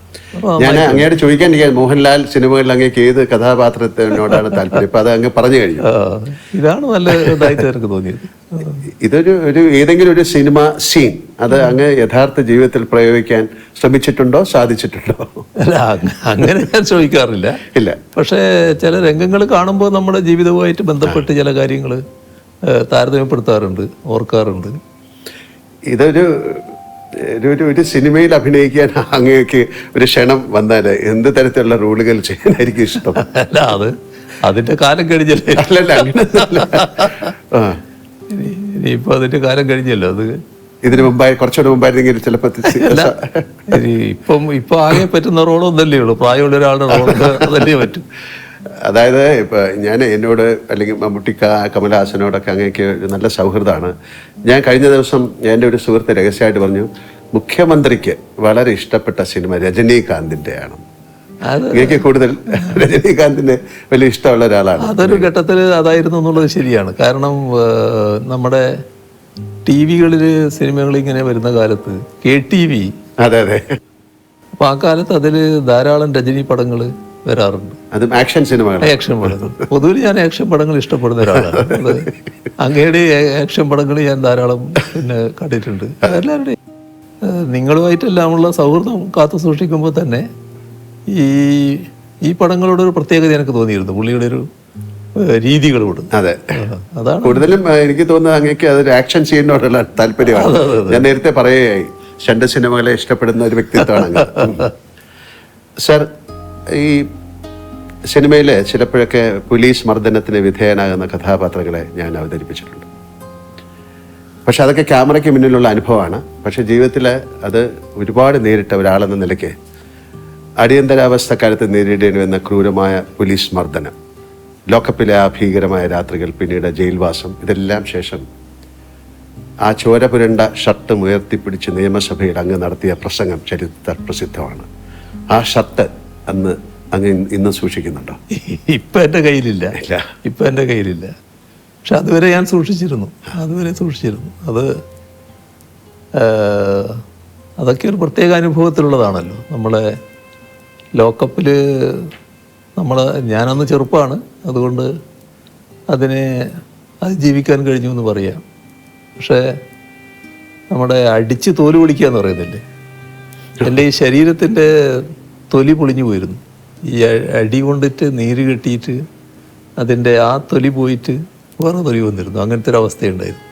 ഞാൻ അങ്ങോട്ട് ചോദിക്കാൻ, മോഹൻലാൽ സിനിമകളിൽ അങ്ങേക്ക് ഏത് കഥാപാത്രത്തിനോടാണ് താല്പര്യം? ഇപ്പം അത് അങ്ങ് പറഞ്ഞു കഴിഞ്ഞു. ഇതാണ് നല്ല ഇതായിട്ട് എനിക്ക് തോന്നിയത്. ഇതൊരു ഏതെങ്കിലും ഒരു സിനിമ സീൻ അത് അങ്ങ് യഥാർത്ഥ ജീവിതത്തിൽ പ്രയോഗിക്കാൻ ശ്രമിച്ചിട്ടുണ്ടോ, സാധിച്ചിട്ടുണ്ടോ? അല്ല, അങ്ങനെ ഞാൻ ചോദിക്കാറില്ല. ഇല്ല. പക്ഷേ ചില രംഗങ്ങൾ കാണുമ്പോൾ നമ്മുടെ ജീവിതവുമായിട്ട് ബന്ധപ്പെട്ട് ചില കാര്യങ്ങൾ താരതമ്യപ്പെടുത്താറുണ്ട്, ഓർക്കാറുണ്ട്. ഇതൊരു ഒരു സിനിമയിൽ അഭിനയിക്കാൻ അങ്ങേക്ക് ഒരു ക്ഷണം വന്നാൽ എന്ത് തരത്തിലുള്ള റോളുകൾ ചെയ്യാനായിരിക്കും ഇഷ്ടം? അല്ല, അതിന്റെ കാലം കഴിഞ്ഞല്ലേ. അല്ലല്ല, അങ്ങനെയൊന്നുമല്ല. ആ, ഇനിയിപ്പോ അതിന്റെ കാലം കഴിഞ്ഞല്ലോ. അത് ഇതിനു മുമ്പായി കുറച്ചുകൂടെ മുമ്പായിരുന്നെങ്കിൽ ചിലപ്പോൾ ഇപ്പൊ ആകെ പറ്റുന്ന റോളൊന്നല്ലേ ഉള്ളൂ. പ്രായമുള്ള ഒരാളുടെ റോൾ അതല്ലേ പറ്റും. അതായത് ഇപ്പൊ ഞാൻ എന്നോട് അല്ലെങ്കിൽ മമ്മൂട്ടിക്ക, കമലഹാസനോടൊക്കെ അങ്ങേക്ക് ഒരു നല്ല സൗഹൃദമാണ്. ഞാൻ കഴിഞ്ഞ ദിവസം എൻ്റെ ഒരു സുഹൃത്ത് രഹസ്യമായിട്ട് പറഞ്ഞു, മുഖ്യമന്ത്രിക്ക് വളരെ ഇഷ്ടപ്പെട്ട സിനിമ രജനീകാന്തിൻ്റെയാണ്. അങ്ങേക്ക് കൂടുതൽ രജനീകാന്തിന് വലിയ ഇഷ്ടമുള്ള ഒരാളാണ്. അതൊരു ഘട്ടത്തിൽ അതായിരുന്നു എന്നുള്ളത് ശരിയാണ്. കാരണം നമ്മുടെ ടി വികളിൽ സിനിമകൾ ഇങ്ങനെ വരുന്ന കാലത്ത് KTV, അതെ അതെ, അപ്പൊ ആ കാലത്ത് അതിൽ ധാരാളം രജനി പടങ്ങൾ വരാറുണ്ട്. അതും ആക്ഷൻ സിനിമകൾ. ആക്ഷൻ പടങ്ങൾ പൊതുവിൽ ഞാൻ ആക്ഷൻ പടങ്ങൾ ഇഷ്ടപ്പെടുന്ന ഒരാളാണ്. അങ്ങയുടെ ആക്ഷൻ പടങ്ങൾ ഞാൻ ധാരാളം കണ്ടിട്ടുണ്ട്. എല്ലാവരുടെയും നിങ്ങളുമായിട്ടെല്ലാമുള്ള സൗഹൃദം കാത്തു സൂക്ഷിക്കുമ്പോൾ തന്നെ ഈ പടങ്ങളോടൊരു പ്രത്യേകത എനിക്ക് തോന്നിയിരുന്നു, പുള്ളിയുടെ ഒരു രീതികളോട്. അതെ, അതാണ് കൂടുതലും എനിക്ക് തോന്നുന്നത് അങ്ങേക്ക് അതൊരു ആക്ഷൻ സീനിനോടുള്ള താല്പര്യമാണ്. ഞാൻ നേരത്തെ പറയുകയായി, ഷണ്ട് സിനിമകളെ ഇഷ്ടപ്പെടുന്ന ഒരു വ്യക്തിത്വമാണ് സർ. ഈ സിനിമയിൽ ചിലപ്പോഴൊക്കെ പോലീസ് മർദ്ദനത്തിന് വിധേയനാകുന്ന കഥാപാത്രങ്ങളെ ഞാൻ അവതരിപ്പിച്ചിട്ടുണ്ട്. പക്ഷെ അതൊക്കെ ക്യാമറയ്ക്ക് മുന്നിലുള്ള അനുഭവമാണ്. പക്ഷെ ജീവിതത്തിൽ അത് ഒരുപാട് നേരിട്ട ഒരാളെന്ന നിലയ്ക്ക് അടിയന്തരാവസ്ഥക്കാലത്ത് നേരിടേണ്ടി വന്ന ക്രൂരമായ പോലീസ് മർദ്ദനം, ലോക്കപ്പിലെ ആ ഭീകരമായ രാത്രികൾ, പിന്നീട് ജയിൽവാസം, ഇതെല്ലാം ശേഷം ആ ചോര പുരണ്ട ഷർട്ട് ഉയർത്തിപ്പിടിച്ച് നിയമസഭയിൽ അങ്ങ് നടത്തിയ പ്രസംഗം ചരിത്ര പ്രസിദ്ധമാണ്. ആ ഷർട്ട് അന്ന് അങ്ങ് ഇന്ന് സൂക്ഷിക്കുന്നുണ്ടോ? ഇപ്പം എൻ്റെ കയ്യിലില്ല. ഇപ്പം എൻ്റെ കയ്യിലില്ല. പക്ഷെ അതുവരെ ഞാൻ സൂക്ഷിച്ചിരുന്നു. അതൊക്കെ ഒരു പ്രത്യേക അനുഭവത്തിലുള്ളതാണല്ലോ. നമ്മളെ ലോക്കപ്പിൽ ഞാനന്ന് ചെറുപ്പമാണ്, അതുകൊണ്ട് അതിനെ അതിജീവിക്കാൻ കഴിഞ്ഞു എന്ന് പറയാം. പക്ഷേ നമ്മുടെ അടിച്ച് തോല് പൊളിക്കുക എന്ന് പറയുന്നില്ലേ, എൻ്റെ ഈ ശരീരത്തിൻ്റെ തൊലി പൊളിഞ്ഞു പോയിരുന്നു. ഈ അടി കൊണ്ടിട്ട് നീര് കെട്ടിയിട്ട് അതിൻ്റെ ആ തൊലി പോയിട്ട് വേറെ തൊലി വന്നിരുന്നു. അങ്ങനത്തെ ഒരു അവസ്ഥയുണ്ടായിരുന്നു.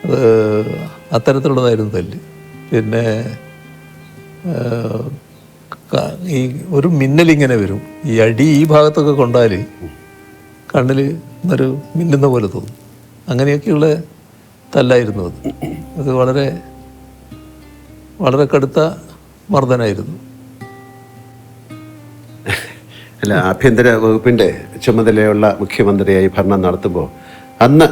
അത് അത്തരത്തിലുള്ളതായിരുന്നു തല്ല്. പിന്നെ ഈ ഒരു മിന്നലിങ്ങനെ വരും. ഈ അടി ഈ ഭാഗത്തൊക്കെ കൊണ്ടാൽ കണ്ണിൽ ഒരു മിന്നുന്ന പോലെ തോന്നും. അങ്ങനെയൊക്കെയുള്ള തല്ലായിരുന്നു അത് വളരെ വളരെ കടുത്ത മർദ്ദനായിരുന്നു. അല്ല, ആഭ്യന്തര വകുപ്പിൻ്റെ ചുമതലയുള്ള മുഖ്യമന്ത്രിയായി ഭരണം നടത്തുമ്പോൾ അന്ന്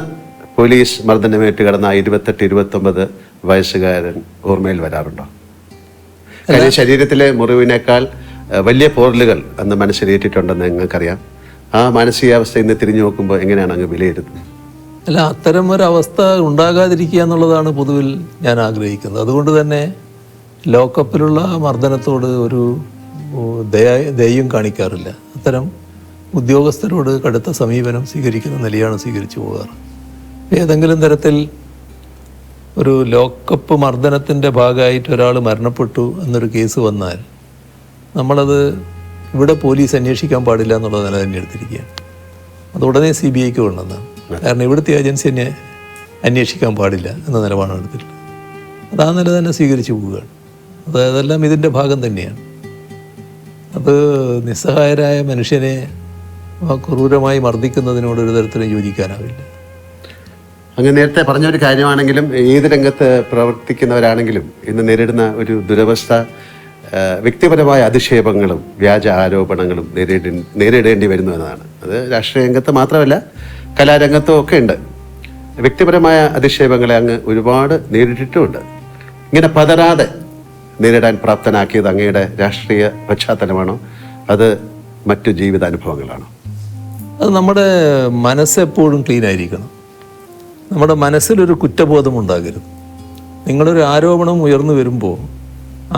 പോലീസ് മർദ്ദനമേറ്റ് കിടന്ന 28-29 വയസ്സുകാരൻ ഓർമ്മയിൽ വരാറുണ്ടോ? കാര്യം ശരീരത്തിലെ മുറിവിനേക്കാൾ വലിയ പോറലുകൾ അന്ന് മനസ്സിലേറ്റിട്ടുണ്ടെന്ന് നിങ്ങൾക്കറിയാം. ആ മാനസികാവസ്ഥ ഇന്ന് തിരിഞ്ഞു നോക്കുമ്പോൾ എങ്ങനെയാണ് അങ്ങ് വിലയിരുത്തുന്നത്? അല്ല, അത്തരം ഒരവസ്ഥ ഉണ്ടാകാതിരിക്കുക എന്നുള്ളതാണ് പൊതുവിൽ ഞാൻ ആഗ്രഹിക്കുന്നത്. അതുകൊണ്ട് തന്നെ ലോക്കപ്പിലുള്ള മർദ്ദനത്തോട് ഒരു ദയയും കാണിക്കാറില്ല. അത്തരം ഉദ്യോഗസ്ഥരോട് കടുത്ത സമീപനം സ്വീകരിക്കുന്ന നിലയാണ് സ്വീകരിച്ചു പോകാറ്. ഏതെങ്കിലും തരത്തിൽ ഒരു ലോക്കപ്പ് മർദ്ദനത്തിൻ്റെ ഭാഗമായിട്ട് ഒരാൾ മരണപ്പെട്ടു എന്നൊരു കേസ് വന്നാൽ നമ്മളത് ഇവിടെ പോലീസ് അന്വേഷിക്കാൻ പാടില്ല എന്നുള്ള നില തന്നെ എടുത്തിരിക്കുകയാണ്. അത് ഉടനെ CBIക്ക് കൊണ്ടുവന്നതാണ്. കാരണം ഇവിടുത്തെ ഏജൻസി തന്നെ അന്വേഷിക്കാൻ പാടില്ല എന്ന നിലപാടാണ് എടുത്തിട്ടുള്ളത്. അത് ആ നില തന്നെ സ്വീകരിച്ചു പോവുകയാണ്. അതെല്ലാം ഇതിൻ്റെ ഭാഗം തന്നെയാണ്. അത് നിസ്സഹായരായ മനുഷ്യനെ ക്രൂരമായി മർദ്ദിക്കുന്നതിനോട് ഒരു തരത്തിലും യോജിക്കാനാവില്ല. അങ്ങ് നേരത്തെ പറഞ്ഞൊരു കാര്യമാണെങ്കിലും ഏത് രംഗത്ത് പ്രവർത്തിക്കുന്നവരാണെങ്കിലും ഇന്ന് നേരിടുന്ന ഒരു ദുരവസ്ഥ വ്യക്തിപരമായ അധിക്ഷേപങ്ങളും വ്യാജ ആരോപണങ്ങളും നേരിടേണ്ടി വരുന്നു എന്നതാണ്. അത് രാഷ്ട്രീയ രംഗത്ത് മാത്രമല്ല, കലാരംഗത്തും ഒക്കെ ഉണ്ട്. വ്യക്തിപരമായ അധിക്ഷേപങ്ങളെ അങ്ങ് ഒരുപാട് നേരിട്ടിട്ടുമുണ്ട്. ഇങ്ങനെ പതരാതെ നേരിടാൻ പ്രാപ്തനാക്കിയത് അങ്ങയുടെ രാഷ്ട്രീയ പശ്ചാത്തലമാണോ, അത് മറ്റു ജീവിതാനുഭവങ്ങളാണോ? അത് നമ്മുടെ മനസ്സെപ്പോഴും ക്ലീൻ ആയിരിക്കണം. നമ്മുടെ മനസ്സിലൊരു കുറ്റബോധം ഉണ്ടാകരുത്. നിങ്ങളൊരു ആരോപണം ഉയർന്നു വരുമ്പോൾ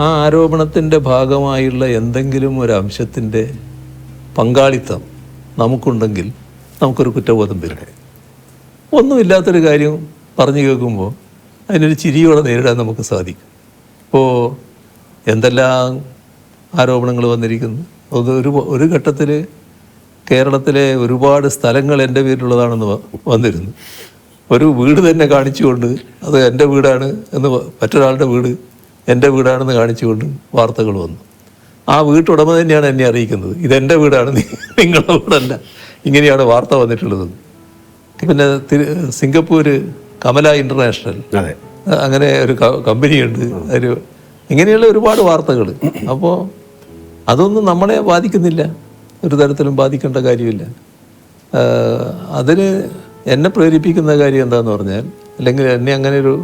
ആ ആരോപണത്തിൻ്റെ ഭാഗമായുള്ള എന്തെങ്കിലും ഒരു അംശത്തിൻ്റെ പങ്കാളിത്തം നമുക്കുണ്ടെങ്കിൽ നമുക്കൊരു കുറ്റബോധം വരും. ഒന്നുമില്ലാത്തൊരു കാര്യം പറഞ്ഞു കേൾക്കുമ്പോൾ അതിനൊരു ചിരിയോടെ നേരിടാൻ നമുക്ക് സാധിക്കും. ഇപ്പോൾ എന്തെല്ലാം ആരോപണങ്ങൾ വന്നിരിക്കുന്നു. അത് ഒരു ഘട്ടത്തിൽ കേരളത്തിലെ ഒരുപാട് സ്ഥലങ്ങൾ എൻ്റെ പേരിലുള്ളതാണെന്ന് വന്നിരുന്നു. ഒരു വീട് തന്നെ കാണിച്ചുകൊണ്ട് അത് എൻ്റെ വീടാണ് എന്ന് മറ്റൊരാളുടെ വീട് എൻ്റെ വീടാണെന്ന് കാണിച്ചുകൊണ്ട് വാർത്തകൾ വന്നു. ആ വീട്ടുടമ തന്നെയാണ് എന്നെ അറിയിക്കുന്നത്, ഇതെൻ്റെ വീടാണ്, നിങ്ങളുടെ വീടല്ല, ഇങ്ങനെയാണ് വാർത്ത വന്നിട്ടുള്ളത്. പിന്നെ സിംഗപ്പൂർ കമല ഇൻ്റർനാഷണൽ, അതെ, അങ്ങനെ ഒരു കമ്പനിയുണ്ട്, ഒരു ഇങ്ങനെയുള്ള ഒരുപാട് വാർത്തകൾ. അപ്പോൾ അതൊന്നും നമ്മളെ ബാധിക്കുന്നില്ല, ഒരു തരത്തിലും ബാധിക്കേണ്ട കാര്യമില്ല. അതിന് എന്നെ പ്രേരിപ്പിക്കുന്ന കാര്യം എന്താണെന്ന് പറഞ്ഞാൽ, അല്ലെങ്കിൽ എന്നെ അങ്ങനെ ഒരു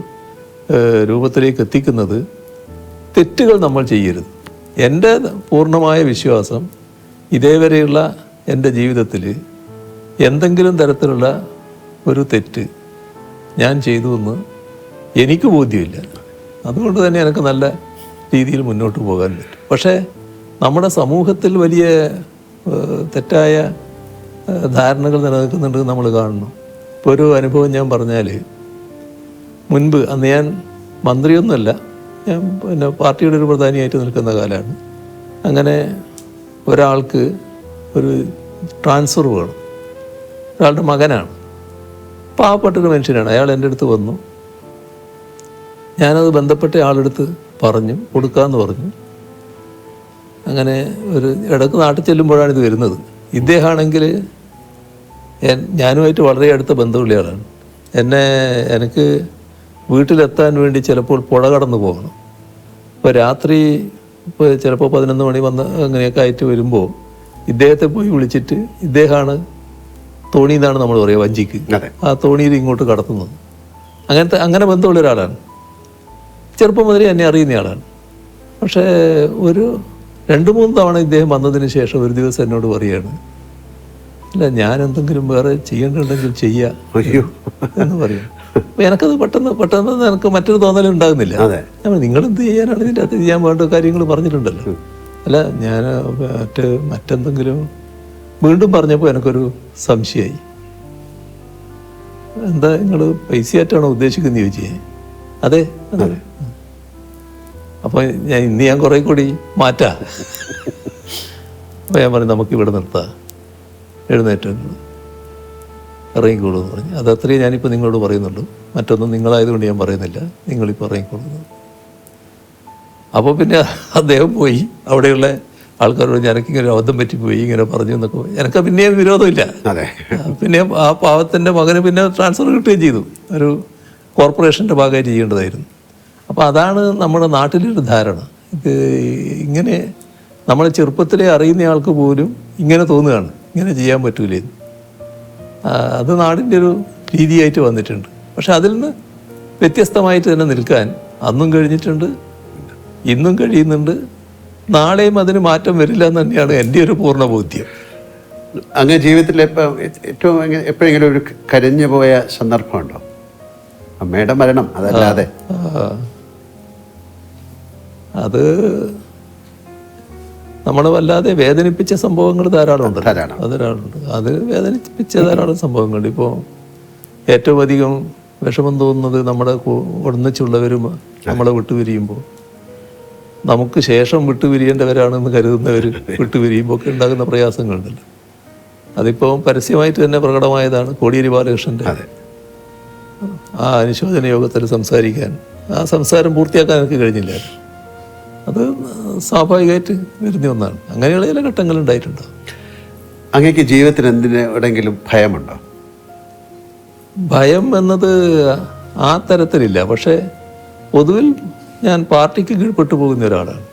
രൂപത്തിലേക്ക് എത്തിക്കുന്നത്, തെറ്റുകൾ നമ്മൾ ചെയ്യരുത്. എൻ്റെ പൂർണ്ണമായ വിശ്വാസം ഇതേവരെയുള്ള എൻ്റെ ജീവിതത്തിൽ എന്തെങ്കിലും തരത്തിലുള്ള ഒരു തെറ്റ് ഞാൻ ചെയ്തു എന്ന് എനിക്ക് ബോധ്യമില്ല. അതുകൊണ്ട് തന്നെ എനിക്ക് നല്ല രീതിയിൽ മുന്നോട്ട് പോകാൻ പറ്റും. പക്ഷേ നമ്മുടെ സമൂഹത്തിൽ വലിയ തെറ്റായ ധാരണകൾ നിലനിൽക്കുന്നുണ്ട് നമ്മൾ കാണണം. ഇപ്പോൾ ഒരു അനുഭവം ഞാൻ പറഞ്ഞാൽ, മുൻപ് അന്ന് ഞാൻ മന്ത്രിയൊന്നുമല്ല, ഞാൻ പിന്നെ പാർട്ടിയുടെ ഒരു പ്രധാനിയായിട്ട് നിൽക്കുന്ന കാലമാണ്. അങ്ങനെ ഒരാൾക്ക് ഒരു ട്രാൻസ്ഫർ വേണം, ഒരാളുടെ മകനാണ്, പാവപ്പെട്ടൊരു മനുഷ്യനാണ്. അയാൾ എൻ്റെ അടുത്ത് വന്നു, ഞാനത് ബന്ധപ്പെട്ട ആളെടുത്ത് പറഞ്ഞു, കൊടുക്കാമെന്ന് പറഞ്ഞു. അങ്ങനെ ഒരു ഇടയ്ക്ക് നാട്ടിൽ ചെല്ലുമ്പോഴാണ് ഇത് വരുന്നത്. ഇദ്ദേഹമാണെങ്കിൽ ഞാനുമായിട്ട് വളരെ അടുത്ത ബന്ധമുള്ള ആളാണ്. എനിക്ക് വീട്ടിലെത്താൻ വേണ്ടി ചിലപ്പോൾ പുഴ കടന്നു പോകണം. ഇപ്പോൾ രാത്രി ഇപ്പോൾ ചിലപ്പോൾ 11 മണി വന്ന് അങ്ങനെയൊക്കെ ആയിട്ട് വരുമ്പോൾ ഇദ്ദേഹത്തെ പോയി വിളിച്ചിട്ട്, ഇദ്ദേഹമാണ് തോണി എന്നാണ് നമ്മൾ പറയുക, വഞ്ചിക്ക്, ആ തോണിയിൽ ഇങ്ങോട്ട് കടത്തുന്നത്. അങ്ങനെ ബന്ധമുള്ള ഒരാളാണ്. ചെറുപ്പം മുതലേ എന്നെ അറിയുന്നയാളാണ്. പക്ഷേ ഒരു 2-3 തവണ ഇദ്ദേഹം വന്നതിന് ശേഷം ഒരു ദിവസം എന്നോട് പറയുകയാണ്, ഇല്ല ഞാൻ എന്തെങ്കിലും വേറെ ചെയ്യേണ്ടതുണ്ടെങ്കിൽ ചെയ്യാം എന്ന് പറയും. അപ്പോൾ എനിക്കത് പെട്ടെന്ന് എനിക്ക് മറ്റൊരു തോന്നലും ഉണ്ടാകുന്നില്ല. നിങ്ങളെന്ത് ചെയ്യാനാണ്, ഇതിൻ്റെ അകത്ത് ചെയ്യാൻ വേണ്ട കാര്യങ്ങൾ പറഞ്ഞിട്ടുണ്ടല്ലോ. അല്ല ഞാൻ മറ്റെന്തെങ്കിലും വീണ്ടും പറഞ്ഞപ്പോൾ എനിക്കൊരു സംശയമായി. എന്താ നിങ്ങൾ പൈസയായിട്ടാണോ ഉദ്ദേശിക്കുന്നത് ചോദിച്ചേ? അതെ. അപ്പോൾ ഞാൻ കുറേ കൂടി മാറ്റാം. അപ്പോൾ ഞാൻ പറഞ്ഞു, നമുക്കിവിടെ നിർത്താം, എഴുന്നേറ്റ് ഇറങ്ങിക്കോളൂ എന്ന് പറഞ്ഞു. അതത്രയും ഞാനിപ്പോൾ നിങ്ങളോട് പറയുന്നുള്ളൂ, മറ്റൊന്നും നിങ്ങളായതുകൊണ്ട് ഞാൻ പറയുന്നില്ല, നിങ്ങളിപ്പോൾ ഇറങ്ങിക്കോളൂ. അപ്പോൾ പിന്നെ അദ്ദേഹം പോയി അവിടെയുള്ള ആൾക്കാരോട് എനിക്കിങ്ങനെ അബദ്ധം പറ്റിപ്പോയി ഇങ്ങനെ പറഞ്ഞു എന്നൊക്കെ. എനിക്ക് പിന്നെയും വിരോധമില്ല. പിന്നെ ആ പാവത്തിൻ്റെ മകന് പിന്നെ ട്രാൻസ്ഫർ കിട്ടുകയും ചെയ്തു, ഒരു കോർപ്പറേഷൻ്റെ ഭാഗമായിട്ട് ചെയ്യേണ്ടതായിരുന്നു. അപ്പോൾ അതാണ് നമ്മുടെ നാട്ടിലൊരു ധാരണ. ഇത് ഇങ്ങനെ നമ്മളെ ചെറുപ്പത്തിലേ അറിയുന്ന ആൾക്ക് പോലും ഇങ്ങനെ തോന്നുകയാണ്, ഇങ്ങനെ ചെയ്യാൻ പറ്റൂലേ. അത് നാടിൻ്റെ ഒരു രീതിയായിട്ട് വന്നിട്ടുണ്ട്. പക്ഷെ അതിൽ നിന്ന് വ്യത്യസ്തമായിട്ട് തന്നെ നിൽക്കാൻ അന്നും കഴിഞ്ഞിട്ടുണ്ട്, ഇന്നും കഴിയുന്നുണ്ട്, നാളെയും അതിന് മാറ്റം വരില്ല എന്ന് തന്നെയാണ് എൻ്റെ ഒരു പൂർണ്ണ ബോധ്യം. അങ്ങനെ ജീവിതത്തിൽ ഏറ്റവും എപ്പോഴെങ്കിലും ഒരു കരഞ്ഞു പോയ സന്ദർഭമുണ്ടോ? അമ്മയുടെ മരണം അതല്ലാതെ? അത് നമ്മളെ വല്ലാതെ വേദനിപ്പിച്ച സംഭവങ്ങൾ ധാരാളമുണ്ട്. അത് വേദനിപ്പിച്ച ധാരാളം സംഭവങ്ങളുണ്ട്. ഇപ്പോൾ ഏറ്റവും അധികം വിഷമം തോന്നുന്നത് നമ്മുടെ ഒന്നിച്ചുള്ളവരും നമ്മളെ വിട്ടുപിരിയുമ്പോൾ, നമുക്ക് ശേഷം വിട്ടുപിരിയേണ്ടവരാണെന്ന് കരുതുന്നവർ വിട്ടുപിരിയുമ്പോൾ ഒക്കെ ഉണ്ടാകുന്ന പ്രയാസങ്ങളുണ്ടല്ലോ. അതിപ്പോൾ പരസ്യമായിട്ട് തന്നെ പ്രകടമായതാണ്. കോടിയേരി ബാലകൃഷ്ണൻ്റെ ആ അനുശോചന യോഗത്തിൽ സംസാരിക്കാൻ, ആ സംസാരം പൂർത്തിയാക്കാൻ എനിക്ക് കഴിഞ്ഞില്ല. അത് സ്വാഭാവികമായിട്ട് വരുന്ന ഒന്നാണ്. അങ്ങനെയുള്ള ചില ഘട്ടങ്ങൾ ഉണ്ടായിട്ടുണ്ടോ? അങ്ങേക്ക് ജീവിതത്തിൽ എന്തിനെങ്കിലും ഭയമുണ്ടോ? ഭയം എന്നത് ആ തരത്തിലില്ല. പക്ഷേ പൊതുവിൽ ഞാൻ പാർട്ടിക്ക് കീഴ്പ്പെട്ടു പോകുന്ന ഒരാളാണ്.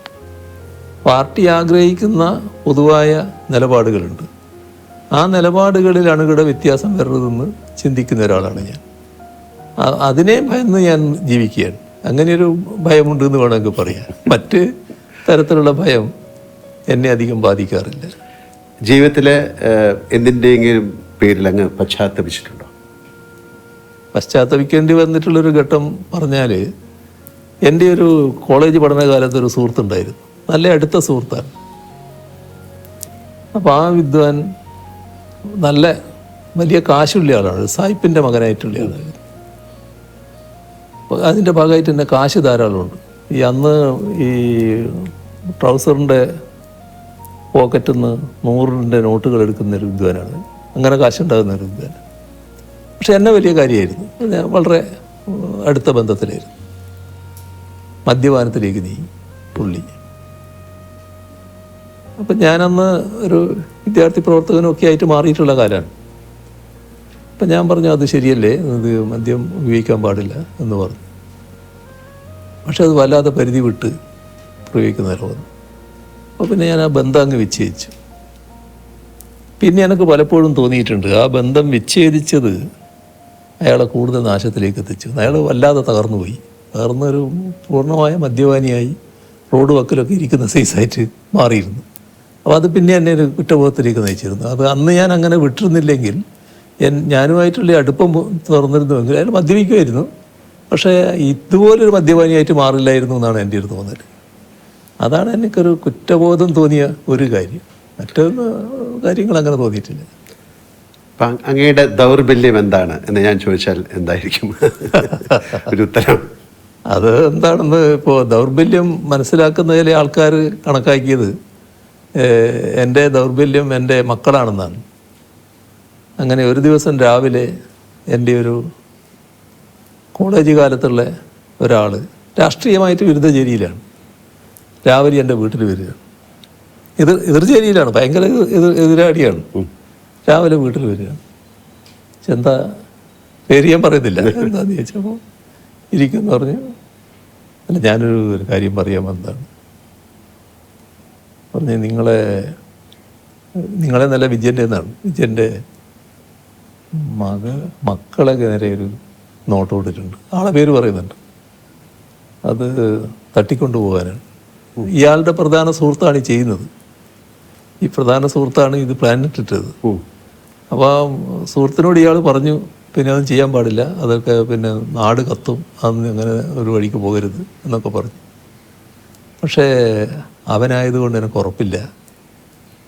പാർട്ടി ആഗ്രഹിക്കുന്ന പൊതുവായ നിലപാടുകളുണ്ട്. ആ നിലപാടുകളിൽ അണുകിട വ്യത്യാസം വരരുതെന്ന് ചിന്തിക്കുന്ന ഒരാളാണ് ഞാൻ. അതിനെ ഭയന്ന് ഞാൻ ജീവിക്കുകയാണ്. അങ്ങനെയൊരു ഭയമുണ്ട് എന്ന് വേണമെങ്കിൽ പറയാം. മറ്റ് തരത്തിലുള്ള ഭയം എന്നെ അധികം ബാധിക്കാറില്ല. ജീവിതത്തിലെ എന്തിൻ്റെയെങ്കിലും പേരിൽ അങ്ങ് പശ്ചാത്തപിച്ചിട്ടുണ്ടോ? പശ്ചാത്തപിക്കേണ്ടി വന്നിട്ടുള്ളൊരു ഘട്ടം പറഞ്ഞാൽ, എൻ്റെ ഒരു കോളേജ് പഠനകാലത്ത് ഒരു സുഹൃത്തുണ്ടായിരുന്നു, നല്ല അടുത്ത സുഹൃത്താണ്. അപ്പോൾ ആ വിദ്വാൻ നല്ല വലിയ കാശുള്ള ആളാണ്, സായിപ്പിൻ്റെ മകനായിട്ടുള്ള ആളാണ്. അപ്പോൾ അതിൻ്റെ ഭാഗമായിട്ട് തന്നെ കാശ് ധാരാളമുണ്ട്. അന്ന് ഈ ട്രൗസറിൻ്റെ പോക്കറ്റിൽ നിന്ന് 100 നോട്ടുകൾ എടുക്കുന്ന ഒരു വിദ്വാനാണ്. അങ്ങനെ കാശുണ്ടാകുന്ന ഒരു വിദ്വാൻ. പക്ഷെ എന്നെ വലിയ കാര്യമായിരുന്നു. ഞാൻ വളരെ അടുത്ത ബന്ധത്തിലായിരുന്നു. മദ്യപാനത്തിലേക്ക് നീങ്ങി പുള്ളി. അപ്പം ഞാനന്ന് ഒരു വിദ്യാർത്ഥി പ്രവർത്തകനൊക്കെ ആയിട്ട് മാറിയിട്ടുള്ള കാലമാണ്. അപ്പം ഞാൻ പറഞ്ഞു അത് ശരിയല്ലേ, ഇത് മദ്യം ഉപയോഗിക്കാൻ പാടില്ല എന്ന് പറഞ്ഞു. പക്ഷെ അത് വല്ലാതെ പരിധി വിട്ട് പ്രയോഗിക്കുന്നവരെ വന്നു. അപ്പോൾ പിന്നെ ഞാൻ ആ ബന്ധം അങ്ങ് വിച്ഛേദിച്ചു. പിന്നെ എനിക്ക് പലപ്പോഴും തോന്നിയിട്ടുണ്ട് ആ ബന്ധം വിച്ഛേദിച്ചത് അയാളെ കൂടുതൽ നാശത്തിലേക്ക് എത്തിച്ചു. അയാൾ വല്ലാതെ തകർന്നുപോയി. തകർന്നൊരു പൂർണ്ണമായ മദ്യപാനിയായി റോഡ് വക്കിലൊക്കെ ഇരിക്കുന്ന സൈസായിട്ട് മാറിയിരുന്നു. അപ്പോൾ അത് പിന്നെ എന്നെ ഒരു കുറ്റബോധത്തിലേക്ക് നയിച്ചിരുന്നു. അത് അന്ന് ഞാൻ അങ്ങനെ വിട്ടിരുന്നില്ലെങ്കിൽ ഞാനുമായിട്ടുള്ള അടുപ്പം തുറന്നിരുന്നുവെങ്കിൽ അയാൾ മദ്യപിക്കുമായിരുന്നു. പക്ഷേ ഇതുപോലൊരു മദ്യപാനിയായിട്ട് മാറില്ലായിരുന്നു എന്നാണ് എൻ്റെ ഒരു തോന്നൽ. അതാണ് എനിക്കൊരു കുറ്റബോധം തോന്നിയ ഒരു കാര്യം. മറ്റൊന്ന് കാര്യങ്ങൾ അങ്ങനെ തോന്നിയിട്ടില്ല. അപ്പം അങ്ങയുടെ ദൗർബല്യം എന്താണ് എന്ന് ഞാൻ ചോദിച്ചാൽ എന്തായിരിക്കും ഒരു ഉത്തരം? അത് എന്താണെന്ന് ഇപ്പോൾ ദൗർബല്യം മനസ്സിലാക്കുന്ന ചില ആൾക്കാർ കണക്കാക്കിയത് എൻ്റെ ദൗർബല്യം എൻ്റെ മക്കളാണെന്നാണ്. അങ്ങനെ ഒരു ദിവസം രാവിലെ എൻ്റെ ഒരു കോളേജ് കാലത്തുള്ള ഒരാൾ രാഷ്ട്രീയമായിട്ട് വിരുദ്ധചേരിയിലാണ്. രാവിലെ എൻ്റെ വീട്ടിൽ വരിക. എതിർചേരിയിലാണ്, ഭയങ്കര എതിരാടിയാണ്. രാവിലെ വീട്ടിൽ വരിക. എന്താ പേര് ഞാൻ പറയുന്നില്ല, എന്താന്ന് ചോദിച്ചപ്പോൾ ഇരിക്കുമെന്ന് പറഞ്ഞു. അല്ല ഞാനൊരു കാര്യം പറയാൻ വന്നതാണ്. പറഞ്ഞ് നിങ്ങളെ നല്ല വിജയൻ്റെ എന്നാണ്. വിജയൻ്റെ മക്കളെ നേരെ ഒരു നോട്ട് കൊടുത്തിട്ടുണ്ട്. ആളെ പേര് പറയുന്നുണ്ട്. അത് തട്ടിക്കൊണ്ടു പോകാനാണ്. ഇയാളുടെ പ്രധാന സുഹൃത്താണ് ഈ ചെയ്യുന്നത്. ഈ പ്രധാന സുഹൃത്താണ് ഇത് പ്ലാൻ ഇട്ടിട്ടത്. അപ്പോൾ ആ സുഹൃത്തിനോട് ഇയാൾ പറഞ്ഞു, പിന്നെ അത് ചെയ്യാൻ പാടില്ല, അതൊക്കെ പിന്നെ നാട് കത്തും, അന്ന് അങ്ങനെ ഒരു വഴിക്ക് പോകരുത് എന്നൊക്കെ പറഞ്ഞു. പക്ഷേ അവനായതുകൊണ്ട് എനിക്ക് ഉറപ്പില്ല,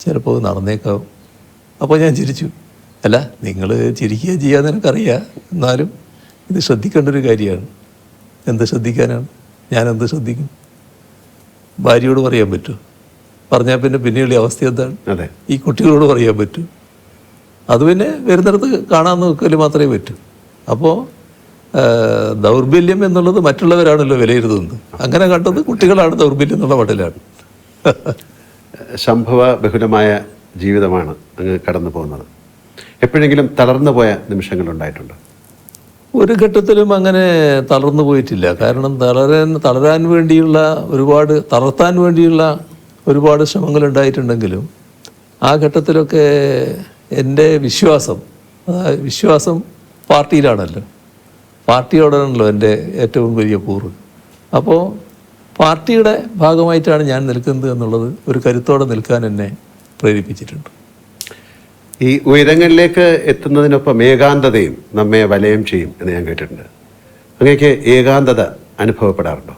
ചിലപ്പോൾ നടന്നേക്കാം. അപ്പോൾ ഞാൻ ചിരിച്ചു. അല്ല, നിങ്ങൾ ചിരിക്കുക ചെയ്യാന്ന് എനിക്കറിയാം, എന്നാലും ഇത് ശ്രദ്ധിക്കേണ്ട ഒരു കാര്യമാണ്. എന്ത് ശ്രദ്ധിക്കാനാണ്? ഞാൻ എന്ത് ശ്രദ്ധിക്കും? ഭാര്യയോട് പറയാൻ പറ്റുമോ? പറഞ്ഞാൽ പിന്നെ പിന്നെയുള്ള അവസ്ഥ എന്താണ്? ഈ കുട്ടികളോട് പറയാൻ പറ്റൂ? അത് പിന്നെ വരുന്നിടത്ത് കാണാൻ നോക്കൽ മാത്രമേ പറ്റൂ. അപ്പോൾ ദൗർബല്യം എന്നുള്ളത് മറ്റുള്ളവരാണല്ലോ വിലയിരുത്തുന്നത്. അങ്ങനെ കണ്ടത് കുട്ടികളാണ് ദൗർബല്യം എന്നുള്ള മട്ടിലാണ്. സംഭവ ബഹുലമായ ജീവിതമാണ് അങ്ങ് കടന്നു പോകുന്നത്. എപ്പോഴെങ്കിലും തളർന്നു പോയ നിമിഷങ്ങളുണ്ടായിട്ടുണ്ടോ? ഒരു ഘട്ടത്തിലും അങ്ങനെ തളർന്നു പോയിട്ടില്ല. കാരണം തളരാൻ വേണ്ടിയുള്ള തളർത്താൻ വേണ്ടിയുള്ള ഒരുപാട് ശ്രമങ്ങൾ ഉണ്ടായിട്ടുണ്ടെങ്കിലും ആ ഘട്ടത്തിലൊക്കെ എൻ്റെ വിശ്വാസം പാർട്ടിയിലാണല്ലോ. പാർട്ടിയോടാണല്ലോ എൻ്റെ ഏറ്റവും വലിയ കൂറ്. അപ്പോൾ പാർട്ടിയുടെ ഭാഗമായിട്ടാണ് ഞാൻ നിൽക്കുന്നത് എന്നുള്ളത് ഒരു കരുത്തോടെ നിൽക്കാൻ എന്നെ പ്രേരിപ്പിച്ചിട്ടുണ്ട്. ഈ ഉയരങ്ങളിലേക്ക് എത്തുന്നതിനൊപ്പം ഏകാന്തതയും നമ്മെ വലയം ചെയ്യും എന്ന് ഞാൻ കേട്ടിട്ടുണ്ട്. അങ്ങനെയൊക്കെ ഏകാന്തത അനുഭവപ്പെടാറുണ്ടോ?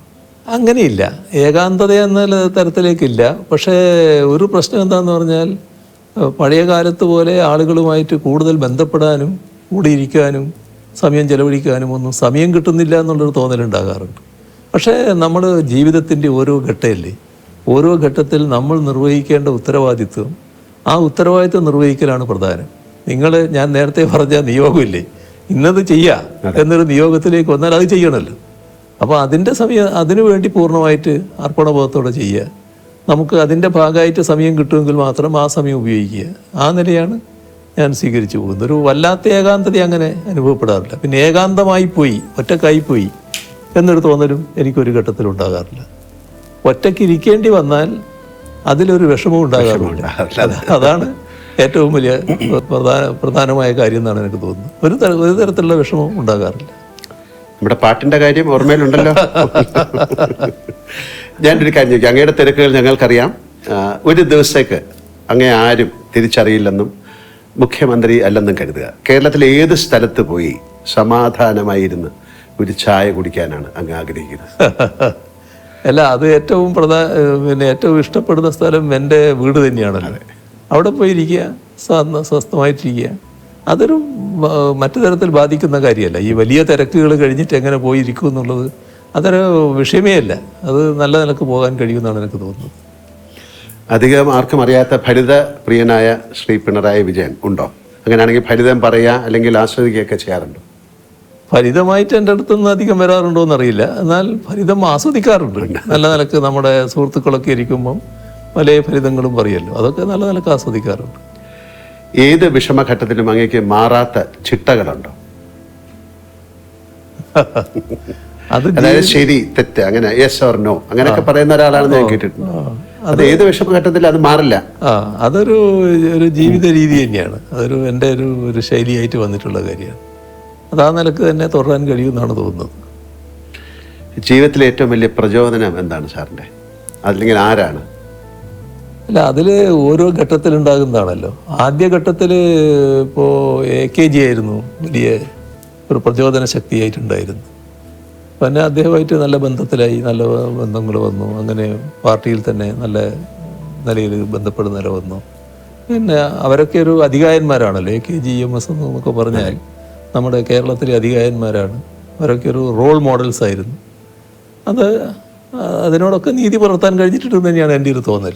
അങ്ങനെയില്ല, ഏകാന്തത എന്ന തരത്തിലേക്കില്ല. പക്ഷേ ഒരു പ്രശ്നം എന്താണെന്ന് പറഞ്ഞാൽ, പഴയ കാലത്ത് പോലെ ആളുകളുമായിട്ട് കൂടുതൽ ബന്ധപ്പെടാനും കൂടിയിരിക്കാനും സമയം ചെലവഴിക്കാനും ഒന്നും സമയം കിട്ടുന്നില്ല എന്നുള്ളൊരു തോന്നലുണ്ടാകാറുണ്ട്. പക്ഷേ നമ്മൾ ജീവിതത്തിൻ്റെ ഓരോ ഘട്ടമല്ലേ, ഓരോ ഘട്ടത്തിൽ നമ്മൾ നിർവഹിക്കേണ്ട ഉത്തരവാദിത്വം, ആ ഉത്തരവാദിത്വം നിർവഹിക്കലാണ് പ്രധാനം. ഞാൻ നേരത്തെ പറഞ്ഞ നിയോഗമില്ലേ, ഇന്നത് ചെയ്യുക എന്നൊരു നിയോഗത്തിലേക്ക് വന്നാൽ അത് ചെയ്യണമല്ലോ. അപ്പോൾ അതിനു വേണ്ടി പൂർണ്ണമായിട്ട് അർപ്പണബോധത്തോടെ ചെയ്യുക. നമുക്ക് അതിൻ്റെ ഭാഗമായിട്ട് സമയം കിട്ടുമെങ്കിൽ മാത്രം ആ സമയം ഉപയോഗിക്കുക. ആ നിലയാണ് ഞാൻ സ്വീകരിച്ചു പോകുന്നത്. ഒരു വല്ലാത്ത ഏകാന്തത അങ്ങനെ അനുഭവപ്പെടാറില്ല. പിന്നെ ഏകാന്തമായി പോയി, ഒറ്റക്കായിപ്പോയി എന്നൊരു തോന്നലും എനിക്കൊരു ഘട്ടത്തിൽ ഉണ്ടാകാറില്ല. ഒറ്റയ്ക്ക് ഇരിക്കേണ്ടി വന്നാൽ അതിലൊരു വിഷമവും ഉണ്ടാകാറില്ല. അതാണ് ഏറ്റവും വലിയ പ്രധാനമായ കാര്യം എന്നാണ് എനിക്ക് തോന്നുന്നത്. ഒരു തരത്തിലുള്ള വിഷമവും ഉണ്ടാകാറില്ല. നമ്മുടെ പാട്ടിൻ്റെ കാര്യം ഓർമ്മയിലുണ്ടല്ലോ. ഞാനൊരു കാര്യം ചോദിക്കാം. അങ്ങയുടെ തിരക്കുകൾ ഞങ്ങൾക്കറിയാം. ഒരു ദിവസത്തേക്ക് അങ്ങേ ആരും തിരിച്ചറിയില്ലെന്നും മുഖ്യമന്ത്രി അല്ലെന്നും കരുതുക. കേരളത്തിലെ ഏത് സ്ഥലത്ത് പോയി സമാധാനമായിരുന്ന് ഒരു ചായ കുടിക്കാനാണ് അങ്ങ് ആഗ്രഹിക്കുന്നത്? അല്ല, അത് ഏറ്റവും ഇഷ്ടപ്പെടുന്ന സ്ഥലം എൻ്റെ വീട് തന്നെയാണല്ലോ. അവിടെ പോയിരിക്കുക, സ്വസ്ഥമായിട്ടിരിക്കുക. അതൊരു മറ്റു തരത്തിൽ ബാധിക്കുന്ന കാര്യമല്ല. ഈ വലിയ തിരക്കുകൾ കഴിഞ്ഞിട്ട് എങ്ങനെ പോയിരിക്കും എന്നുള്ളത് അതൊരു വിഷയമേ അല്ല. അത് നല്ല നിലക്ക് പോകാൻ കഴിയുമെന്നാണ് എനിക്ക് തോന്നുന്നത്. അധികം ആർക്കും അറിയാത്ത ഭരിത പ്രിയനായ ശ്രീ പിണറായി വിജയൻ ഉണ്ടോ? അങ്ങനെയാണെങ്കിൽ ഫലിതം പറയുക അല്ലെങ്കിൽ ആസ്വദിക്കുകയൊക്കെ ചെയ്യാറുണ്ടോ? ഫലിതമായിട്ട് എൻ്റെ അടുത്തുനിന്ന് അധികം വരാറുണ്ടോ എന്നറിയില്ല. എന്നാൽ ഫലിതം ആസ്വദിക്കാറുണ്ട്. നല്ല നിലക്ക് നമ്മുടെ സുഹൃത്തുക്കളൊക്കെ ഇരിക്കുമ്പം പല ഫലിതങ്ങളും പറയുമല്ലോ, അതൊക്കെ നല്ല നിലക്ക് ആസ്വദിക്കാറുണ്ട്. ഏത് വിഷമഘട്ടത്തിലും അങ്ങേക്ക് മാറാത്ത ചിട്ടകളുണ്ടോ? അതായത് ശരി തെറ്റ് അങ്ങനെ യെസ് ഓർ നോ അങ്ങനെയൊക്കെ പറയുന്ന ഒരാളാണെന്ന് ഞാൻ കേട്ടിട്ടുണ്ട്. അത് ഏത് വിഷമഘട്ടത്തിലും അത് മാറില്ല. അതൊരു ജീവിത രീതി തന്നെയാണ്. അതൊരു എൻ്റെ ഒരു ശൈലിയായിട്ട് വന്നിട്ടുള്ള കാര്യമാണ്. അത് ആ നിലക്ക് തന്നെ തുടരാൻ കഴിയുമെന്നാണ് തോന്നുന്നത്. ജീവിതത്തിലെ ഏറ്റവും വലിയ പ്രചോദനം എന്താണ് സാറിൻ്റെ? അല്ലെങ്കിൽ ആരാണ്? അല്ല, അതിൽ ഓരോ ഘട്ടത്തിലുണ്ടാകുന്നതാണല്ലോ. ആദ്യ ഘട്ടത്തിൽ ഇപ്പോൾ AKG ആയിരുന്നു വലിയ ഒരു പ്രചോദന ശക്തിയായിട്ടുണ്ടായിരുന്നു. പിന്നെ അദ്ദേഹമായിട്ട് നല്ല ബന്ധത്തിലായി, നല്ല ബന്ധങ്ങൾ വന്നു. അങ്ങനെ പാർട്ടിയിൽ തന്നെ നല്ല നിലയിൽ ബന്ധപ്പെടുന്ന നില വന്നു. പിന്നെ അവരൊക്കെ ഒരു അധികായന്മാരാണല്ലോ. AKG EMS എന്നൊക്കെ പറഞ്ഞാൽ നമ്മുടെ കേരളത്തിലെ അധികായന്മാരാണ്. അവരൊക്കെ ഒരു റോൾ മോഡൽസ് ആയിരുന്നു. അതിനോടൊക്കെ നീതി പുലർത്താൻ കഴിഞ്ഞിട്ടുണ്ടെന്ന് തന്നെയാണ് എൻ്റെ ഒരു തോന്നൽ.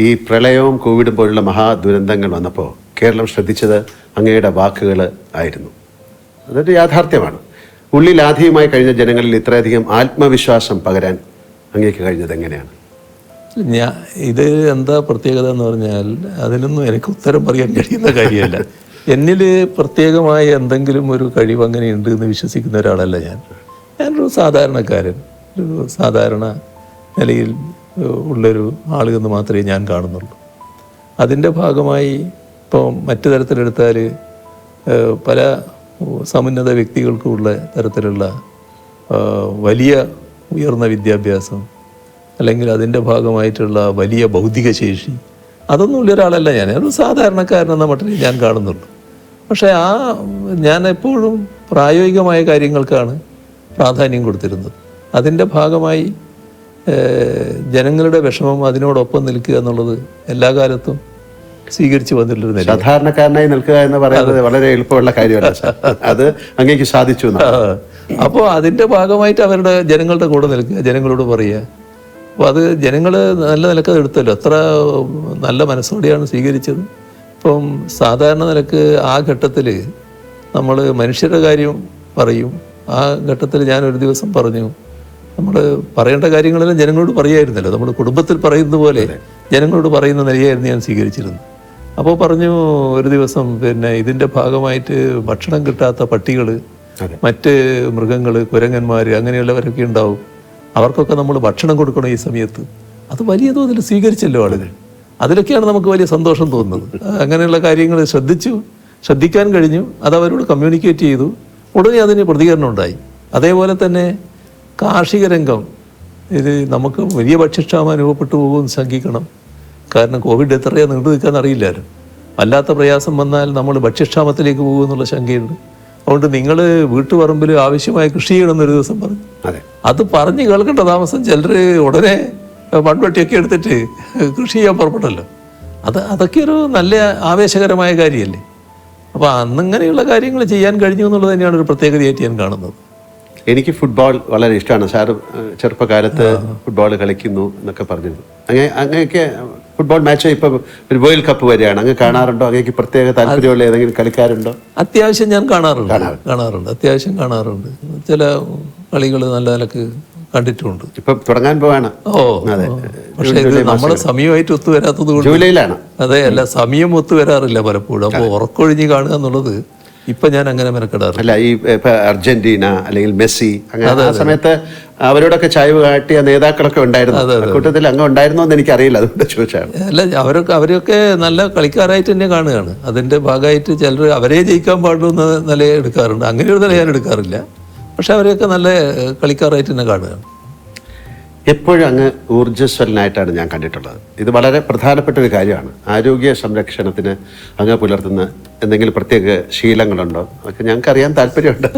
ഈ പ്രളയവും കോവിഡും പോലുള്ള മഹാദുരന്തങ്ങൾ വന്നപ്പോൾ കേരളം ശ്രദ്ധിച്ചത് അങ്ങയുടെ വാക്കുകൾ ആയിരുന്നു. അതൊരു യാഥാർത്ഥ്യമാണ്. ഉള്ളിൽ ആദ്യമായി കഴിഞ്ഞ ജനങ്ങളിൽ ഇത്രയധികം ആത്മവിശ്വാസം പകരാൻ അങ്ങേക്ക് കഴിഞ്ഞത് എങ്ങനെയാണ്? ഇത് എന്താ പ്രത്യേകത എന്ന് പറഞ്ഞാൽ അതിനൊന്നും എനിക്ക് ഉത്തരം പറയാൻ കഴിയുന്ന കാര്യമല്ല. എന്നിൽ പ്രത്യേകമായ എന്തെങ്കിലും ഒരു കഴിവ് അങ്ങനെ ഉണ്ട് എന്ന് വിശ്വസിക്കുന്ന ഒരാളല്ല ഞാനൊരു സാധാരണക്കാരൻ, ഒരു സാധാരണ നിലയിൽ ഉള്ളൊരു ആളെന്ന് മാത്രമേ ഞാൻ കാണുന്നുള്ളൂ. അതിൻ്റെ ഭാഗമായി ഇപ്പോൾ മറ്റു തരത്തിലെടുത്താൽ പല സമുന്നത വ്യക്തികൾക്കുള്ള തരത്തിലുള്ള വലിയ ഉയർന്ന വിദ്യാഭ്യാസം അല്ലെങ്കിൽ അതിൻ്റെ ഭാഗമായിട്ടുള്ള വലിയ ഭൗതിക ശേഷി അതൊന്നും ഉള്ള ഒരാളല്ല ഒരു സാധാരണക്കാരനെന്ന മട്ടിൽ ഞാൻ കാണുന്നുള്ളൂ. പക്ഷേ ഞാൻ എപ്പോഴും പ്രായോഗികമായ കാര്യങ്ങൾക്കാണ് പ്രാധാന്യം കൊടുത്തിരുന്നത്. അതിൻ്റെ ഭാഗമായി ജനങ്ങളുടെ വിഷമം അതിനോടൊപ്പം നിൽക്കുക എന്നുള്ളത് എല്ലാ കാലത്തും സ്വീകരിച്ചു വന്നിട്ടുള്ള സാധാരണക്കാരനായി നിൽക്കുക എന്ന് പറയുന്നത് വളരെ എളുപ്പമുള്ള കാര്യമല്ല. അത് അങ്ങേക്ക് സാധിച്ചു. അപ്പോൾ അതിൻ്റെ ഭാഗമായിട്ട് ജനങ്ങളുടെ കൂടെ നിൽക്കുക, ജനങ്ങളോട് പറയുക. അപ്പോൾ അത് ജനങ്ങൾ നല്ല നിലക്ക് എടുത്തല്ലോ. അത്ര നല്ല മനസ്സോടെയാണ് സ്വീകരിച്ചത്. ഇപ്പം സാധാരണ നിലക്ക് ആ ഘട്ടത്തിൽ നമ്മൾ മനുഷ്യരുടെ കാര്യം പറയും. ആ ഘട്ടത്തിൽ ഞാനൊരു ദിവസം പറഞ്ഞു, നമ്മൾ പറയേണ്ട കാര്യങ്ങളെല്ലാം ജനങ്ങളോട് പറയായിരുന്നല്ലോ. നമ്മൾ കുടുംബത്തിൽ പറയുന്നത് പോലെ ജനങ്ങളോട് പറയുന്ന നിലയായിരുന്നു ഞാൻ സ്വീകരിച്ചിരുന്നത്. അപ്പോൾ പറഞ്ഞു ഒരു ദിവസം, പിന്നെ ഇതിൻ്റെ ഭാഗമായിട്ട് ഭക്ഷണം കിട്ടാത്ത പട്ടികൾ, മറ്റ് മൃഗങ്ങൾ, കുരങ്ങന്മാർ അങ്ങനെയുള്ളവരൊക്കെ ഉണ്ടാവും. അവർക്കൊക്കെ നമ്മൾ ഭക്ഷണം കൊടുക്കണം ഈ സമയത്ത്. അത് വലിയ തോതിൽ സ്വീകരിച്ചല്ലോ ആളുകൾ. അതിലൊക്കെയാണ് നമുക്ക് വലിയ സന്തോഷം തോന്നുന്നത്. അങ്ങനെയുള്ള കാര്യങ്ങൾ ശ്രദ്ധിക്കാൻ കഴിഞ്ഞു. അത് അവരോട് കമ്മ്യൂണിക്കേറ്റ് ചെയ്തു. ഉടനെ അതിന് പ്രതികരണം ഉണ്ടായി. അതേപോലെ തന്നെ കാർഷിക രംഗം, ഇത് നമുക്ക് വലിയ ഭക്ഷ്യക്ഷാമം അനുഭവപ്പെട്ടു പോകുമെന്ന് ശങ്കിക്കണം. കാരണം കോവിഡ് എത്രയാണ് നീണ്ടു നിൽക്കാന്ന് അറിയില്ലായിരുന്നു. വല്ലാത്ത പ്രയാസം വന്നാൽ നമ്മൾ ഭക്ഷ്യക്ഷാമത്തിലേക്ക് പോകുമെന്നുള്ള ശങ്കയുണ്ട്. അതുകൊണ്ട് നിങ്ങൾ വീട്ടുപറമ്പിൽ ആവശ്യമായ കൃഷി ചെയ്യണമെന്നൊരു ദിവസം പറഞ്ഞു. അത് പറഞ്ഞ് കേൾക്കേണ്ട താമസം ചിലർ ഉടനെ മൺവെട്ടിയൊക്കെ എടുത്തിട്ട് കൃഷി ചെയ്യാൻ പുറപ്പെട്ടല്ലോ. അതൊക്കെ ഒരു നല്ല ആവേശകരമായ കാര്യമല്ലേ. അപ്പോൾ അന്നിങ്ങനെയുള്ള കാര്യങ്ങൾ ചെയ്യാൻ കഴിഞ്ഞു എന്നുള്ളത് തന്നെയാണ് ഒരു പ്രത്യേകതയായിട്ട് ഞാൻ കാണുന്നത്. എനിക്ക് ഫുട്ബോൾ വളരെ ഇഷ്ടമാണ്. സാറ് ചെറുപ്പകാലത്ത് ഫുട്ബോൾ കളിക്കുന്നു എന്നൊക്കെ പറഞ്ഞിരുന്നു. അങ്ങനെയൊക്കെ ഫുട്ബോൾ മാച്ച് ഇപ്പോൾ ഒരു വേൾഡ് കപ്പ് വരികയാണ്, അങ്ങ് കാണാറുണ്ടോ? അങ്ങേക്ക് പ്രത്യേക താല്പര്യമുള്ള ഏതെങ്കിലും കളിക്കാരുണ്ടോ? അത്യാവശ്യം ഞാൻ കാണാറുണ്ട്. അത്യാവശ്യം കാണാറുണ്ട്. ചില കളികൾ നല്ല നിലക്ക് കണ്ടിട്ടുണ്ട്. ഇപ്പൊ തുടങ്ങാൻ പോവാണ്. അതെ. പക്ഷെ ഇത് നമ്മുടെ സമയമായിട്ട് ഒത്തുവരാത്തത് കൊണ്ട് ജൂലൈയിലാണ്. അതെ, അല്ല സമയം ഒത്തുവരാറില്ല പലപ്പോഴും. അപ്പോൾ ഉറക്കൊഴിഞ്ഞ് കാണുക എന്നുള്ളത് ഇപ്പൊ ഞാൻ അങ്ങനെ മെനക്കെടാറില്ല. അല്ല, ഈ അർജന്റീന അല്ലെങ്കിൽ മെസ്സി അങ്ങനെ ആ സമയത്ത് അവരോടൊക്കെ ചായ്വ് കാട്ടിയ നേതാക്കളൊക്കെ ഉണ്ടായിരുന്നു. കൂട്ടത്തിൽ അങ്ങ് ഉണ്ടായിരുന്നോ എന്ന് എനിക്കറിയില്ല, അതുകൊണ്ട് ചോദിച്ചാണ്. അല്ല, അവരൊക്കെ നല്ല കളിക്കാരായിട്ട് തന്നെ കാണുകയാണ്. അതിന്റെ ഭാഗമായിട്ട് ചിലർ അവരെ ജയിക്കാൻ പാടുന്ന നില എടുക്കാറുണ്ട്. അങ്ങനെ ഒരു നില ഞാൻ എടുക്കാറില്ല. പക്ഷെ അവരെയൊക്കെ നല്ല കളിക്കാരായിട്ട് തന്നെ കാണുകയാണ്. എപ്പോഴും അങ്ങ് ഊർജ്ജസ്വലനായിട്ടാണ് ഞാൻ കണ്ടിട്ടുള്ളത്. ഇത് വളരെ പ്രധാനപ്പെട്ട ഒരു കാര്യമാണ്. ആരോഗ്യ സംരക്ഷണത്തിന് അങ്ങ് പുലർത്തുന്ന എന്തെങ്കിലും പ്രത്യേക ശീലങ്ങളുണ്ടോ? അതൊക്കെ ഞങ്ങൾക്കറിയാൻ താല്പര്യമുണ്ട്.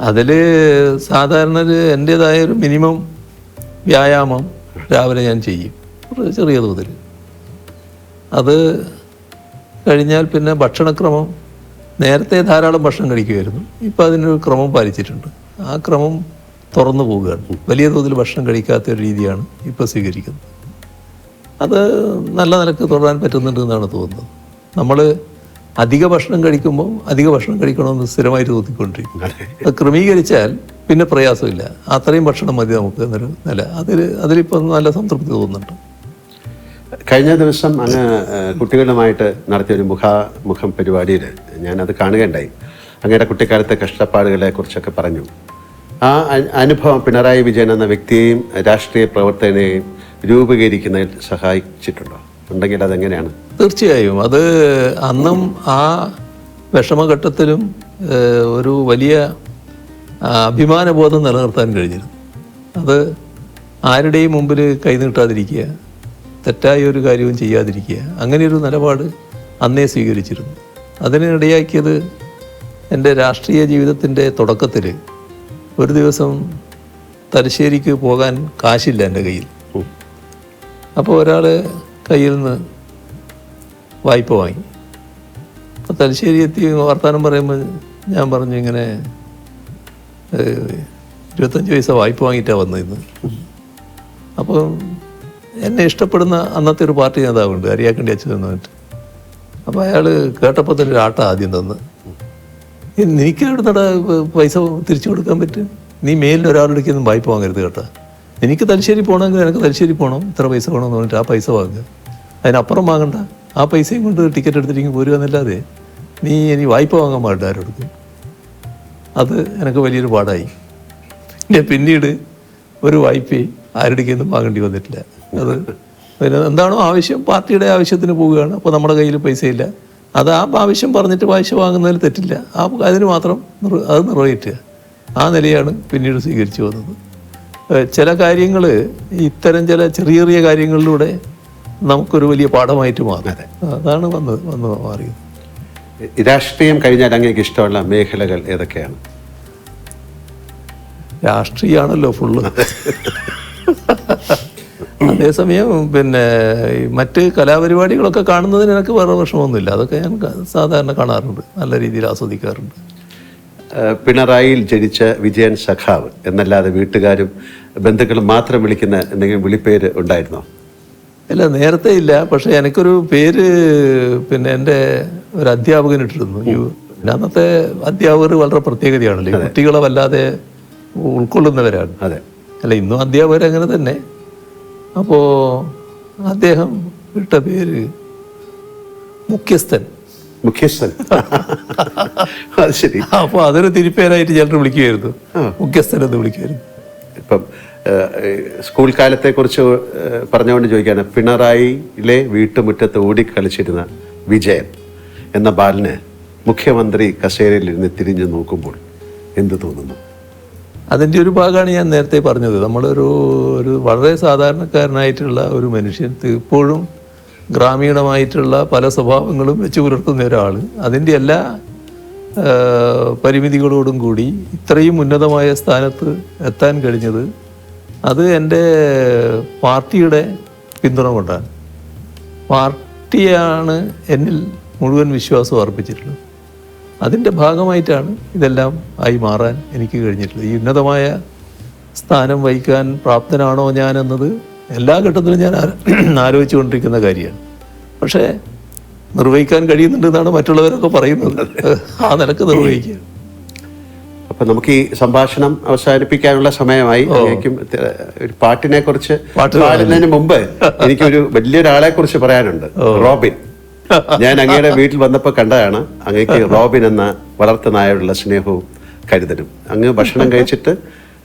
അതിൽ സാധാരണ എൻ്റേതായ ഒരു മിനിമം വ്യായാമം രാവിലെ ഞാൻ ചെയ്യും, ചെറിയ തോതിൽ. അത് കഴിഞ്ഞാൽ പിന്നെ ഭക്ഷണക്രമം, നേരത്തെ ധാരാളം ഭക്ഷണം കഴിക്കുമായിരുന്നു. ഇപ്പം അതിനൊരു ക്രമം പാലിച്ചിട്ടുണ്ട്. ആ ക്രമം തുറന്നു പോവുകയാണ്. വലിയ തോതിൽ ഭക്ഷണം കഴിക്കാത്ത ഒരു രീതിയാണ് ഇപ്പോൾ സ്വീകരിക്കുന്നത്. അത് നല്ല നിലക്ക് തുടരാൻ പറ്റുന്നുണ്ട് എന്നാണ് തോന്നുന്നത്. നമ്മൾ അധിക ഭക്ഷണം കഴിക്കുമ്പോൾ അധിക ഭക്ഷണം കഴിക്കണമെന്ന് സ്ഥിരമായിട്ട് തോന്നിക്കൊണ്ടിരിക്കും. അത് ക്രമീകരിച്ചാൽ പിന്നെ പ്രയാസമില്ല. അത്രയും ഭക്ഷണം മതി നമുക്ക് എന്നൊരു നില. അതിലിപ്പോൾ നല്ല സംതൃപ്തി തോന്നുന്നുണ്ട്. കഴിഞ്ഞ ദിവസം അങ്ങ് കുട്ടികളുമായിട്ട് നടത്തിയൊരു മുഖം പരിപാടിയിൽ ഞാനത് കാണുകയുണ്ടായി. അങ്ങയുടെ കുട്ടിക്കാലത്തെ കഷ്ടപ്പാടുകളെ കുറിച്ചൊക്കെ പറഞ്ഞു. ആ അനുഭവം പിണറായി വിജയൻ എന്ന വ്യക്തിയെയും രാഷ്ട്രീയ പ്രവർത്തകനെയും രൂപീകരിക്കുന്നതിൽ സഹായിച്ചിട്ടുണ്ടോ? ഉണ്ടെങ്കിൽ അതെങ്ങനെയാണ്? തീർച്ചയായും. അത് അന്നും ആ വിഷമഘട്ടത്തിലും ഒരു വലിയ അഭിമാനബോധം നിലനിർത്താൻ കഴിഞ്ഞിരുന്നു. അത് ആരുടെയും മുമ്പിൽ കൈനീട്ടാതിരിക്കുക, തെറ്റായ ഒരു കാര്യവും ചെയ്യാതിരിക്കുക, അങ്ങനെയൊരു നിലപാട് അന്നേ സ്വീകരിച്ചിരുന്നു. അതിനിടയാക്കിയത് എൻ്റെ രാഷ്ട്രീയ ജീവിതത്തിൻ്റെ തുടക്കത്തിൽ ഒരു ദിവസം തലശ്ശേരിക്ക് പോകാൻ കാശില്ല എൻ്റെ കയ്യിൽ. അപ്പോൾ ഒരാൾ കയ്യിൽ നിന്ന് വായ്പ വാങ്ങി. അപ്പോൾ തലശ്ശേരി എത്തി വർത്തമാനം പറയുമ്പോൾ ഞാൻ പറഞ്ഞു, ഇങ്ങനെ 25 പൈസ വായ്പ വാങ്ങിയിട്ടാണ് വന്നിരുന്നു. അപ്പോൾ എന്നെ ഇഷ്ടപ്പെടുന്ന അന്നത്തെ ഒരു പാർട്ടി നേതാവുണ്ട്, അരിയാക്കണ്ടി അച്ഛൻ എന്ന് പറഞ്ഞിട്ട്. അപ്പോൾ അയാൾ കേട്ടപ്പോൾ തന്നെ ഒരു ആട്ട ആദ്യം തന്ന്, നിനക്ക് എവിടുന്നടാ പൈസ തിരിച്ചു കൊടുക്കാൻ പറ്റും? നീ മേലിൽ ഒരാളെടുക്കൊന്നും വായ്പ വാങ്ങരുത് കേട്ടോ. എനിക്ക് തലശ്ശേരി പോകണമെങ്കിൽ എനിക്ക് തലശ്ശേരി പോകണം, ഇത്ര പൈസ വേണമെന്ന് പറഞ്ഞിട്ട് ആ പൈസ വാങ്ങുക. അതിനപ്പുറം വാങ്ങണ്ട. ആ പൈസയും കൊണ്ട് ടിക്കറ്റ് എടുത്തിരിക്കും പോരുക എന്നല്ലാതെ നീ ഇനി വായ്പ വാങ്ങാൻ പാടില്ല ആരോടുക്കും. അത് എനിക്ക് വലിയൊരു പാടായി. പിന്നീട് ഒരു വായ്പയും ആരുടെക്കൊന്നും വാങ്ങേണ്ടി വന്നിട്ടില്ല. അത് പിന്നെ എന്താണോ ആവശ്യം, പാർട്ടിയുടെ ആവശ്യത്തിന് പോവുകയാണ്. അപ്പോൾ നമ്മുടെ കയ്യിൽ പൈസയില്ല, അത് ആ ആവശ്യം പറഞ്ഞിട്ട് പൈസ വാങ്ങുന്നതിൽ തെറ്റില്ല. അതിന് മാത്രം അത് നിറവേറ്റുക. ആ നിലയാണ് പിന്നീട് സ്വീകരിച്ചു വന്നത്. ചില കാര്യങ്ങൾ, ഇത്തരം ചില ചെറിയ ചെറിയ കാര്യങ്ങളിലൂടെ നമുക്കൊരു വലിയ പാഠമായിട്ട് മാറും. അതാണ് വന്ന് മാറിയത്. രാഷ്ട്രീയം കഴിഞ്ഞാൽ അങ്ങേക്ക് ഇഷ്ടമുള്ള മേഖലകൾ ഏതൊക്കെയാണ്? രാഷ്ട്രീയമാണല്ലോ ഫുള്ള്. അതേസമയം പിന്നെ മറ്റ് കലാപരിപാടികളൊക്കെ കാണുന്നതിന് എനിക്ക് വേറെ പ്രശ്നമൊന്നുമില്ല. അതൊക്കെ ഞാൻ സാധാരണ കാണാറുണ്ട്, നല്ല രീതിയിൽ ആസ്വദിക്കാറുണ്ട്. പിണറായിയിൽ ജനിച്ച വിജയൻ സഖാവ് എന്നല്ലാതെ വീട്ടുകാരും ബന്ധുക്കളും മാത്രം വിളിക്കുന്ന എന്തെങ്കിലും വിളിപ്പേര് ഉണ്ടായിരുന്നോ? ഇല്ല, നേരത്തെ ഇല്ല. പക്ഷെ എനിക്കൊരു പേര് പിന്നെ എൻ്റെ ഒരു അധ്യാപകൻ ഇട്ടിരുന്നു. അന്നത്തെ അധ്യാപകർ വളരെ പ്രത്യേകതയാണല്ലോ, കുട്ടികളെ വല്ലാതെ ഉൾക്കൊള്ളുന്നവരാണ്. അതെ, അല്ല ഇന്നും അധ്യാപകർ അങ്ങനെ തന്നെ. അപ്പോൾ അദ്ദേഹം ഇട്ട പേര് മുഖ്യസ്ഥൻ. അത് ശരി. അപ്പോൾ അതൊരു തിരിപ്പേരായിട്ട് ചിലർ വിളിക്കുമായിരുന്നു, മുഖ്യസ്ഥൻ എന്ന് വിളിക്കുമായിരുന്നു. ഇപ്പം സ്കൂൾ കാലത്തെ കുറിച്ച് പറഞ്ഞുകൊണ്ട് ചോദിക്കുകയാണ്, പിണറായിയിലെ വീട്ടുമുറ്റത്ത് ഓടിക്കളിച്ചിരുന്ന വിജയൻ എന്ന ബാലന് മുഖ്യമന്ത്രി കസേരയിലിരുന്ന് തിരിഞ്ഞു നോക്കുമ്പോൾ എന്ത് തോന്നുന്നു? അതിൻ്റെ ഒരു ഭാഗമാണ് ഞാൻ നേരത്തെ പറഞ്ഞത്. നമ്മളൊരു വളരെ സാധാരണക്കാരനായിട്ടുള്ള ഒരു മനുഷ്യൻ, ഇപ്പോഴും ഗ്രാമീണമായിട്ടുള്ള പല സ്വഭാവങ്ങളും വെച്ച് പുലർത്തുന്ന ഒരാൾ, അതിൻ്റെ എല്ലാ പരിമിതികളോടും കൂടി ഇത്രയും ഉന്നതമായ സ്ഥാനത്ത് എത്താൻ കഴിഞ്ഞത് അത് എൻ്റെ പാർട്ടിയുടെ പിന്തുണ കൊണ്ടാണ്. പാർട്ടിയാണ് എന്നിൽ മുഴുവൻ വിശ്വാസം അർപ്പിച്ചിട്ടുള്ളത്. അതിൻ്റെ ഭാഗമായിട്ടാണ് ഇതെല്ലാം ആയി മാറാൻ എനിക്ക് കഴിഞ്ഞിട്ടുള്ളത്. ഈ ഉന്നതമായ സ്ഥാനം വഹിക്കാൻ പ്രാപ്തനാണോ ഞാൻ എന്നത് എല്ലാ ഘട്ടത്തിലും ഞാൻ ആലോചിച്ചു കൊണ്ടിരിക്കുന്ന കാര്യമാണ്. പക്ഷേ നിർവഹിക്കാൻ കഴിയുന്നുണ്ടെന്നാണ് മറ്റുള്ളവരൊക്കെ പറയുന്നത്. ആ നിലക്ക് നിർവഹിക്കുക. അപ്പം നമുക്ക് ഈ സംഭാഷണം അവസാനിപ്പിക്കാനുള്ള സമയമായി. എനിക്കും ഒരു പാട്ടിനെ കുറിച്ച് പാടുന്നതിന് മുമ്പ് എനിക്കൊരു വലിയൊരാളെ കുറിച്ച് പറയാനുണ്ട്. റോബിൻ. ഞാൻ അങ്ങയുടെ വീട്ടിൽ വന്നപ്പോൾ കണ്ടതാണ്. അങ്ങേക്ക് റോബിൻ എന്ന വളർത്തുനായോടുള്ള സ്നേഹവും കരുതലും. അങ്ങ് ഭക്ഷണം കഴിച്ചിട്ട്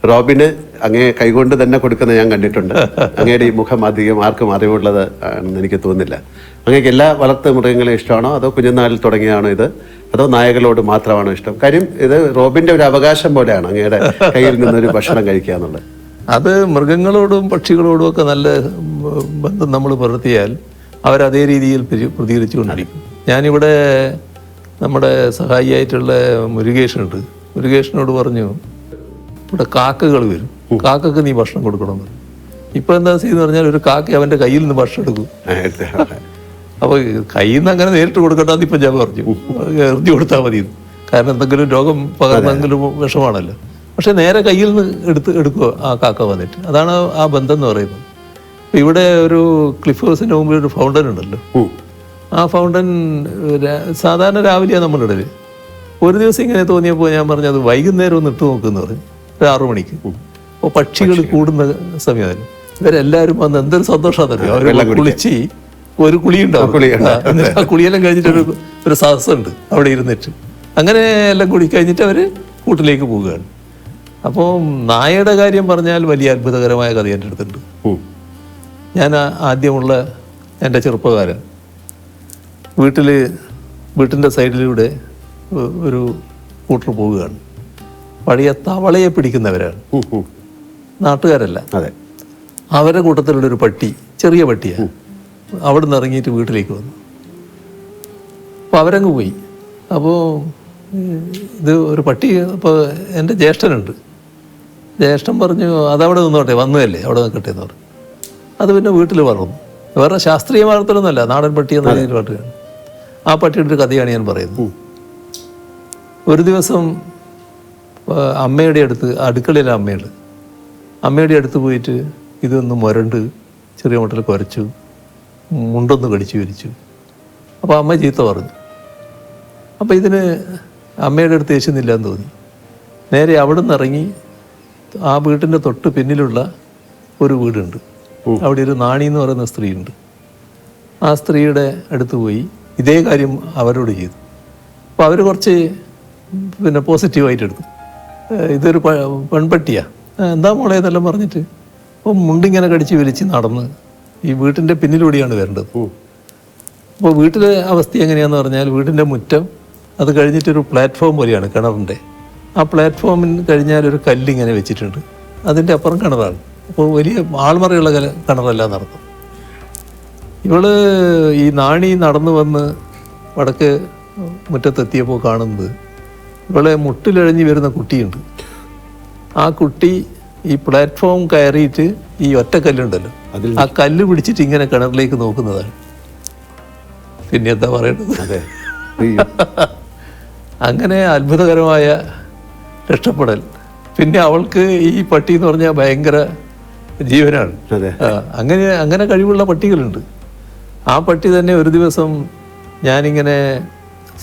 റോബിന് അങ്ങേ കൈകൊണ്ട് തന്നെ കൊടുക്കുന്നത് ഞാൻ കണ്ടിട്ടുണ്ട്. അങ്ങയുടെ ഈ മുഖം അധികം ആർക്കും അറിവുള്ളത് ആണെന്ന് എനിക്ക് തോന്നുന്നില്ല. അങ്ങേക്ക് എല്ലാ വളർത്തു മൃഗങ്ങളെയും ഇഷ്ടമാണോ, അതോ കുഞ്ഞുനാളിൽ തുടങ്ങിയാണോ ഇത്, അതോ നായകളോട് മാത്രമാണോ ഇഷ്ടം? കാര്യം ഇത് റോബിന്റെ ഒരു അവകാശം പോലെയാണ് അങ്ങയുടെ കയ്യിൽ നിന്നൊരു ഭക്ഷണം കഴിക്കുക എന്നുള്ളത്. അത് മൃഗങ്ങളോടും പക്ഷികളോടും ഒക്കെ നല്ല ബന്ധം നമ്മൾ പുലർത്തിയാൽ അവരതേ രീതിയിൽ പ്രതികരിച്ചുകൊണ്ടിരിക്കും. ഞാനിവിടെ നമ്മുടെ സഹായിയായിട്ടുള്ള മുരുകേഷനുണ്ട്. മുരുകേഷനോട് പറഞ്ഞു, ഇവിടെ കാക്കകൾ വരും, കാക്കക്ക് നീ ഭക്ഷണം കൊടുക്കണമെന്ന്. ഇപ്പം എന്താ ചെയ്യുന്നത് പറഞ്ഞാൽ, ഒരു കാക്ക അവൻ്റെ കയ്യിൽ നിന്ന് ഭക്ഷണം എടുക്കും. അപ്പോൾ കയ്യിൽ നിന്ന് അങ്ങനെ നേരിട്ട് കൊടുക്കണ്ടെന്ന് ഇപ്പം ഞാൻ പറഞ്ഞു, എറിഞ്ഞു കൊടുത്താൽ മതി. കാരണം എന്തെങ്കിലും രോഗം പകർന്നെങ്കിലും വിഷമാണല്ലോ. പക്ഷെ നേരെ കയ്യിൽ നിന്ന് എടുക്കുക ആ കാക്ക വന്നിട്ട്. അതാണ് ആ ബന്ധം എന്ന് പറയുന്നത്. ഇവിടെ ഒരു ക്ലിഫ് ഹൗസിൻ്റെ മുമ്പിൽ ഒരു ഫൗണ്ടൻ ഉണ്ടല്ലോ. ആ ഫൗണ്ടൻ സാധാരണ രാവിലെയാണ് നമ്മളിടല്. ഒരു ദിവസം ഇങ്ങനെ തോന്നിയപ്പോൾ ഞാൻ പറഞ്ഞു അത് വൈകുന്നേരം ഒന്ന് ഇട്ട് നോക്കുമെന്ന് പറഞ്ഞു. ഒരു 6 മണിക്ക്. അപ്പോൾ പക്ഷികൾ കൂടുന്ന സമയമായിരുന്നു. ഇവരെല്ലാവരും വന്ന് എന്തൊരു സന്തോഷമാണല്ലോ. അവർ കുളിച്ച് ഒരു കുളിയുണ്ടാവും. ആ കുളിയെല്ലാം കഴിഞ്ഞിട്ട് ഒരു സദസ്സുണ്ട് അവിടെ ഇരുന്നിട്ട്. അങ്ങനെ എല്ലാം കുളി കഴിഞ്ഞിട്ട് അവർ കൂട്ടിലേക്ക് പോവുകയാണ്. അപ്പോൾ നായയുടെ കാര്യം പറഞ്ഞാൽ വലിയ അത്ഭുതകരമായ കഥ എൻ്റെ അടുത്തുണ്ട്. ഞാൻ ആദ്യമുള്ള എൻ്റെ ചെറുപ്പകാലം വീട്ടിൻ്റെ സൈഡിലൂടെ ഒരു കൂട്ടർ പോവുകയാണ്. പഴയ തവളയെ പിടിക്കുന്നവരാണ്, നാട്ടുകാരല്ല. അതെ. അവരുടെ കൂട്ടത്തിലുള്ള ഒരു പട്ടി, ചെറിയ പട്ടിയാണ്. അവിടെ നിന്ന് ഇറങ്ങിയിട്ട് വീട്ടിലേക്ക് വന്നു. അപ്പോൾ അവരങ്ങ് പോയി. അപ്പോൾ ഇത് ഒരു പട്ടി. അപ്പോൾ എൻ്റെ ജ്യേഷ്ഠനുണ്ട്. ജ്യേഷ്ഠൻ പറഞ്ഞു അതവിടെ നിന്നോട്ടെ, വന്നതല്ലേ അവിടെ നിൽക്കട്ടെ എന്ന് പറഞ്ഞു. അത് പിന്നെ വീട്ടിൽ വളർന്നു. വേറെ ശാസ്ത്രീയ വാർത്തകളൊന്നുമല്ല, നാടൻ പട്ടി എന്ന രീതിയിൽ പാട്ടുകയാണ്. ആ പട്ടിയുടെ ഒരു കഥയാണ് ഞാൻ പറയുന്നത്. ഒരു ദിവസം അമ്മയുടെ അടുത്ത്, അടുക്കളയിലെ അമ്മയുടെ അടുത്ത് പോയിട്ട് ഇതൊന്ന് മുരണ്ട് ചെറിയ മട്ടിൽ കുരച്ചു, മുണ്ടൊന്ന് കടിച്ചു വിരിച്ചു. അപ്പോൾ അമ്മ ചീത്ത പറഞ്ഞു. അപ്പോൾ ഇതിന് അമ്മയുടെ അടുത്ത് യേശുന്നില്ല എന്ന് തോന്നി. നേരെ അവിടെ നിന്ന് ഇറങ്ങി ആ വീട്ടിൻ്റെ തൊട്ട് പിന്നിലുള്ള ഒരു വീടുണ്ട്. അവിടെ ഒരു നാണി എന്ന് പറയുന്ന സ്ത്രീയുണ്ട്. ആ സ്ത്രീയുടെ അടുത്ത് പോയി ഇതേ കാര്യം അവരോട് ചെയ്തു. അപ്പോൾ അവർ കുറച്ച് പിന്നെ പോസിറ്റീവായിട്ട് എടുത്തു. ഇതൊരു പെൺപട്ടിയാണ്, എന്താ മോളെ എന്നെല്ലാം പറഞ്ഞിട്ട്. അപ്പോൾ മുണ്ടിങ്ങനെ കടിച്ച് വലിച്ച് നടന്ന് ഈ വീട്ടിൻ്റെ പിന്നിലൂടെയാണ് വരേണ്ടത്. അപ്പോൾ വീട്ടിലെ അവസ്ഥ എങ്ങനെയാണെന്ന് പറഞ്ഞാൽ വീടിൻ്റെ മുറ്റം അത് കഴിഞ്ഞിട്ടൊരു പ്ലാറ്റ്ഫോം പോലെയാണ് കിണറിൻ്റെ. ആ പ്ലാറ്റ്ഫോമിന് കഴിഞ്ഞാൽ ഒരു കല്ലിങ്ങനെ വെച്ചിട്ടുണ്ട്. അതിൻ്റെ അപ്പുറം കിണറാണ്. അപ്പോൾ വലിയ ആൾമറയുള്ള കിണറല്ല നടത്തും. ഇവള് ഈ നാണി നടന്നു വന്ന് വടക്ക് മുറ്റത്തെത്തിയപ്പോൾ കാണുന്നത് ഇവളെ മുട്ടിലഴഞ്ഞ് വരുന്ന കുട്ടിയുണ്ട്. ആ കുട്ടി ഈ പ്ലാറ്റ്ഫോം കയറിയിട്ട് ഈ ഒറ്റക്കല്ലുണ്ടല്ലോ, ആ കല്ല് പിടിച്ചിട്ട് ഇങ്ങനെ കിണറിലേക്ക് നോക്കുന്നതാണ്. പിന്നെ എന്താ പറയേണ്ടത്? അങ്ങനെ അത്ഭുതകരമായ രക്ഷപ്പെടൽ. പിന്നെ അവൾക്ക് ഈ പട്ടി എന്ന് പറഞ്ഞാൽ ഭയങ്കര ജീവനാണ്. അങ്ങനെ കഴിവുള്ള പട്ടികളുണ്ട്. ആ പട്ടി തന്നെ ഒരു ദിവസം ഞാനിങ്ങനെ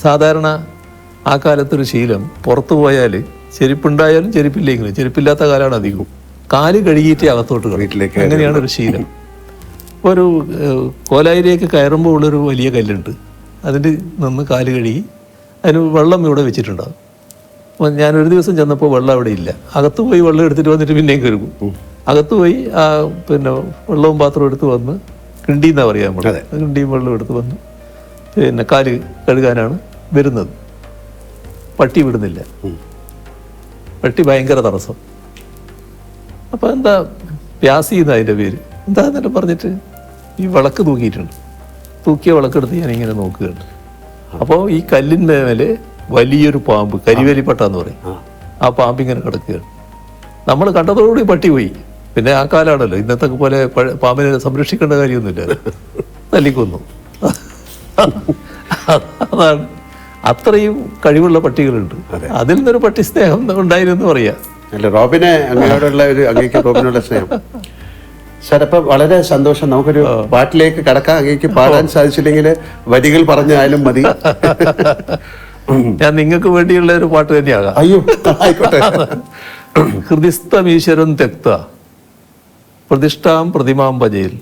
സാധാരണ ആ കാലത്തൊരു ശീലം, പുറത്തു പോയാൽ ചെരുപ്പുണ്ടായാലും ചെരുപ്പില്ലെങ്കിലും, ചെരുപ്പില്ലാത്ത കാലമാണ് അധികവും, കാല് കഴുകിയിട്ട് അകത്തോട്ട് വീട്ടിലേക്ക്. അങ്ങനെയാണ് ഒരു ശീലം. ഒരു കോലായിലേക്ക് കയറുമ്പോൾ ഉള്ളൊരു വലിയ കല്ലുണ്ട്, അതിൻ്റെ നിന്ന് കാല് കഴുകി അതിന് വെള്ളം ഇവിടെ വെച്ചിട്ടുണ്ടാകും. അപ്പോൾ ഞാനൊരു ദിവസം ചെന്നപ്പോൾ വെള്ളം അവിടെ ഇല്ല. അകത്ത് പോയി വെള്ളം എടുത്തിട്ട് വന്നിട്ട് പിന്നെയും കഴുകും. അകത്ത് പോയി പിന്നെ വെള്ളവും പാത്രവും എടുത്ത് വന്ന് കിണ്ടിന്നാണ് പറയാൻ നമ്മൾ, കിണ്ടിയും വെള്ളം എടുത്ത് വന്ന് പിന്നെ കാല് കഴുകാനാണ് വരുന്നത്. പട്ടി വിടുന്നില്ല. പട്ടി ഭയങ്കര തടസ്സം. അപ്പോൾ എന്താ പ്യാസി എന്ന് അതിൻ്റെ പേര്. എന്താന്നെല്ലാം പറഞ്ഞിട്ട് ഈ വിളക്ക് തൂക്കിയിട്ടുണ്ട്. തൂക്കിയ വിളക്കെടുത്ത് ഞാനിങ്ങനെ നോക്കുകയുണ്ട്. അപ്പോൾ ഈ കല്ലിൻ്റെ മേലെ വലിയൊരു പാമ്പ്, കരിവേലിപ്പട്ടാന്ന് പറയും, ആ പാമ്പിങ്ങനെ കിടക്കുകയാണ്. നമ്മൾ കണ്ടതോടുകൂടി പട്ടി പോയി. പിന്നെ ആ കാലാണല്ലോ, ഇന്നത്തെ പോലെ പാമ്പിനെ സംരക്ഷിക്കേണ്ട കാര്യമൊന്നുമില്ല, തല്ലിക്കൊന്നു. അതാണ്, അത്രയും കഴിവുള്ള പട്ടികളുണ്ട്. അതിൽ നിന്നൊരു പട്ടി സ്നേഹം ഉണ്ടായിരുന്നു പറയാം. അല്ല, റോബിനെ അങ്ങനെയോടുള്ള ഒരു അങ്ങേക്ക് റോബിനുള്ള സ്നേഹം. സാർ, അപ്പം വളരെ സന്തോഷം. നമുക്കൊരു പാട്ടിലേക്ക് കടക്കാം. അങ്ങേക്ക് പാടാൻ സാധിച്ചില്ലെങ്കിൽ വരികൾ പറഞ്ഞാലും മതി. ഞാൻ നിങ്ങൾക്ക് വേണ്ടിയുള്ള ഒരു പാട്ട് തന്നെയാകാം. അയ്യോ, ആയിക്കോട്ടെ. ഹൃദിസ്ഥമീശ്വരം തെക്ത പ്രതിഷ്ഠാം പ്രതിമാം ഭജയിൽ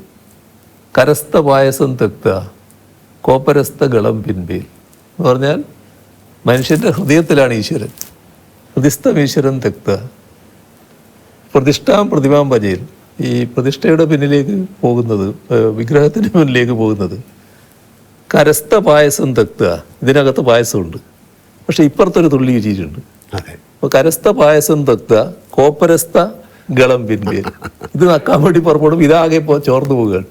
കരസ്ഥ പായസം തെക്ത കോപ്പരസ്ഥ ഗളം പിൻപേൽ എന്ന് പറഞ്ഞാൽ മനുഷ്യന്റെ ഹൃദയത്തിലാണ് ഈശ്വരൻ. ഹൃദിസ്ഥമീശ്വരം തെക്ത പ്രതിഷ്ഠാം പ്രതിമാം ഭജയിൽ, ഈ പ്രതിഷ്ഠയുടെ പിന്നിലേക്ക് പോകുന്നത്, വിഗ്രഹത്തിന് മുന്നിലേക്ക് പോകുന്നത്. കരസ്ഥ പായസം തെക്ത, ഇതിനകത്ത് പായസമുണ്ട്, പക്ഷെ ഇപ്പുറത്തൊരു തുള്ളി വെച്ചിട്ടുണ്ട്. അപ്പൊ കരസ്ഥ പായസം തെക്ത കോപ്പരസ്ഥ ഗളം പിൻപേൽ. ഇത് നക്കാൻ വേണ്ടി പുറപ്പെടും, ഇതാകെ ഇപ്പോൾ ചോർന്നു പോവുകയാണ്.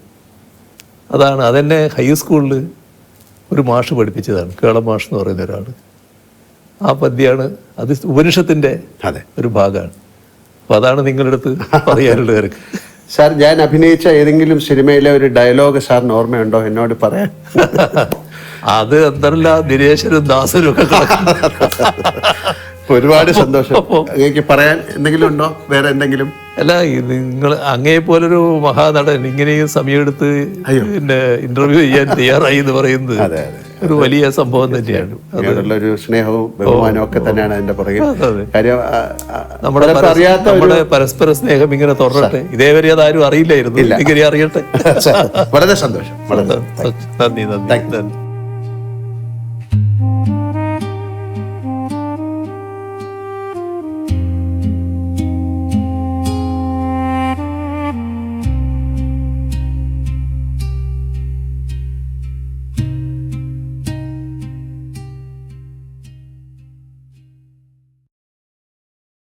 അതാണ്, അതെന്നെ ഹൈസ്കൂളിൽ ഒരു മാഷ് പഠിപ്പിച്ചതാണ്, കേളം മാഷ് എന്ന് പറയുന്ന ഒരാൾ. ആ പദ്യമാണ്, അത് ഉപനിഷത്തിന്റെ ഒരു ഭാഗമാണ്. അപ്പൊ അതാണ് നിങ്ങളുടെ അടുത്ത് പറയാനുള്ള കാര്യം. സാർ, ഞാൻ അഭിനയിച്ച ഏതെങ്കിലും സിനിമയിലെ ഒരു ഡയലോഗ് സാറിന് ഓർമ്മയുണ്ടോ എന്നോട് പറയാൻ? അത് എന്തല്ല, ദിനേശനും ദാസനും ഒക്കെ ഒരുപാട് സന്തോഷം. പറയാൻ എന്തെങ്കിലും ഉണ്ടോ, വേറെ എന്തെങ്കിലും? അല്ല നിങ്ങൾ അങ്ങേ പോലൊരു മഹാനടൻ ഇങ്ങനെയും സമയമെടുത്ത് പിന്നെ ഇന്റർവ്യൂ ചെയ്യാൻ തയ്യാറായി എന്ന് പറയുന്നത് അതെ അതെ ഒരു വലിയ സംഭവം തന്നെയാണ്. അതിനോടുള്ള ഒരു സ്നേഹവും ബഹുമാനവും ഒക്കെ തന്നെയാണ് അതിന്റെ പുറകിൽ. അതെ. കാര്യം നമ്മുടെ പലർക്കും അറിയാത്ത നമ്മുടെ പരസ്പര സ്നേഹം ഇങ്ങനെ തുടരട്ടെ. ഇതേവരെ അതാരും അറിയില്ലായിരുന്നു, ഇങ്ങനെ അറിയട്ടെ. വളരെ സന്തോഷം. വളരെ നന്ദി നന്ദി നന്ദി.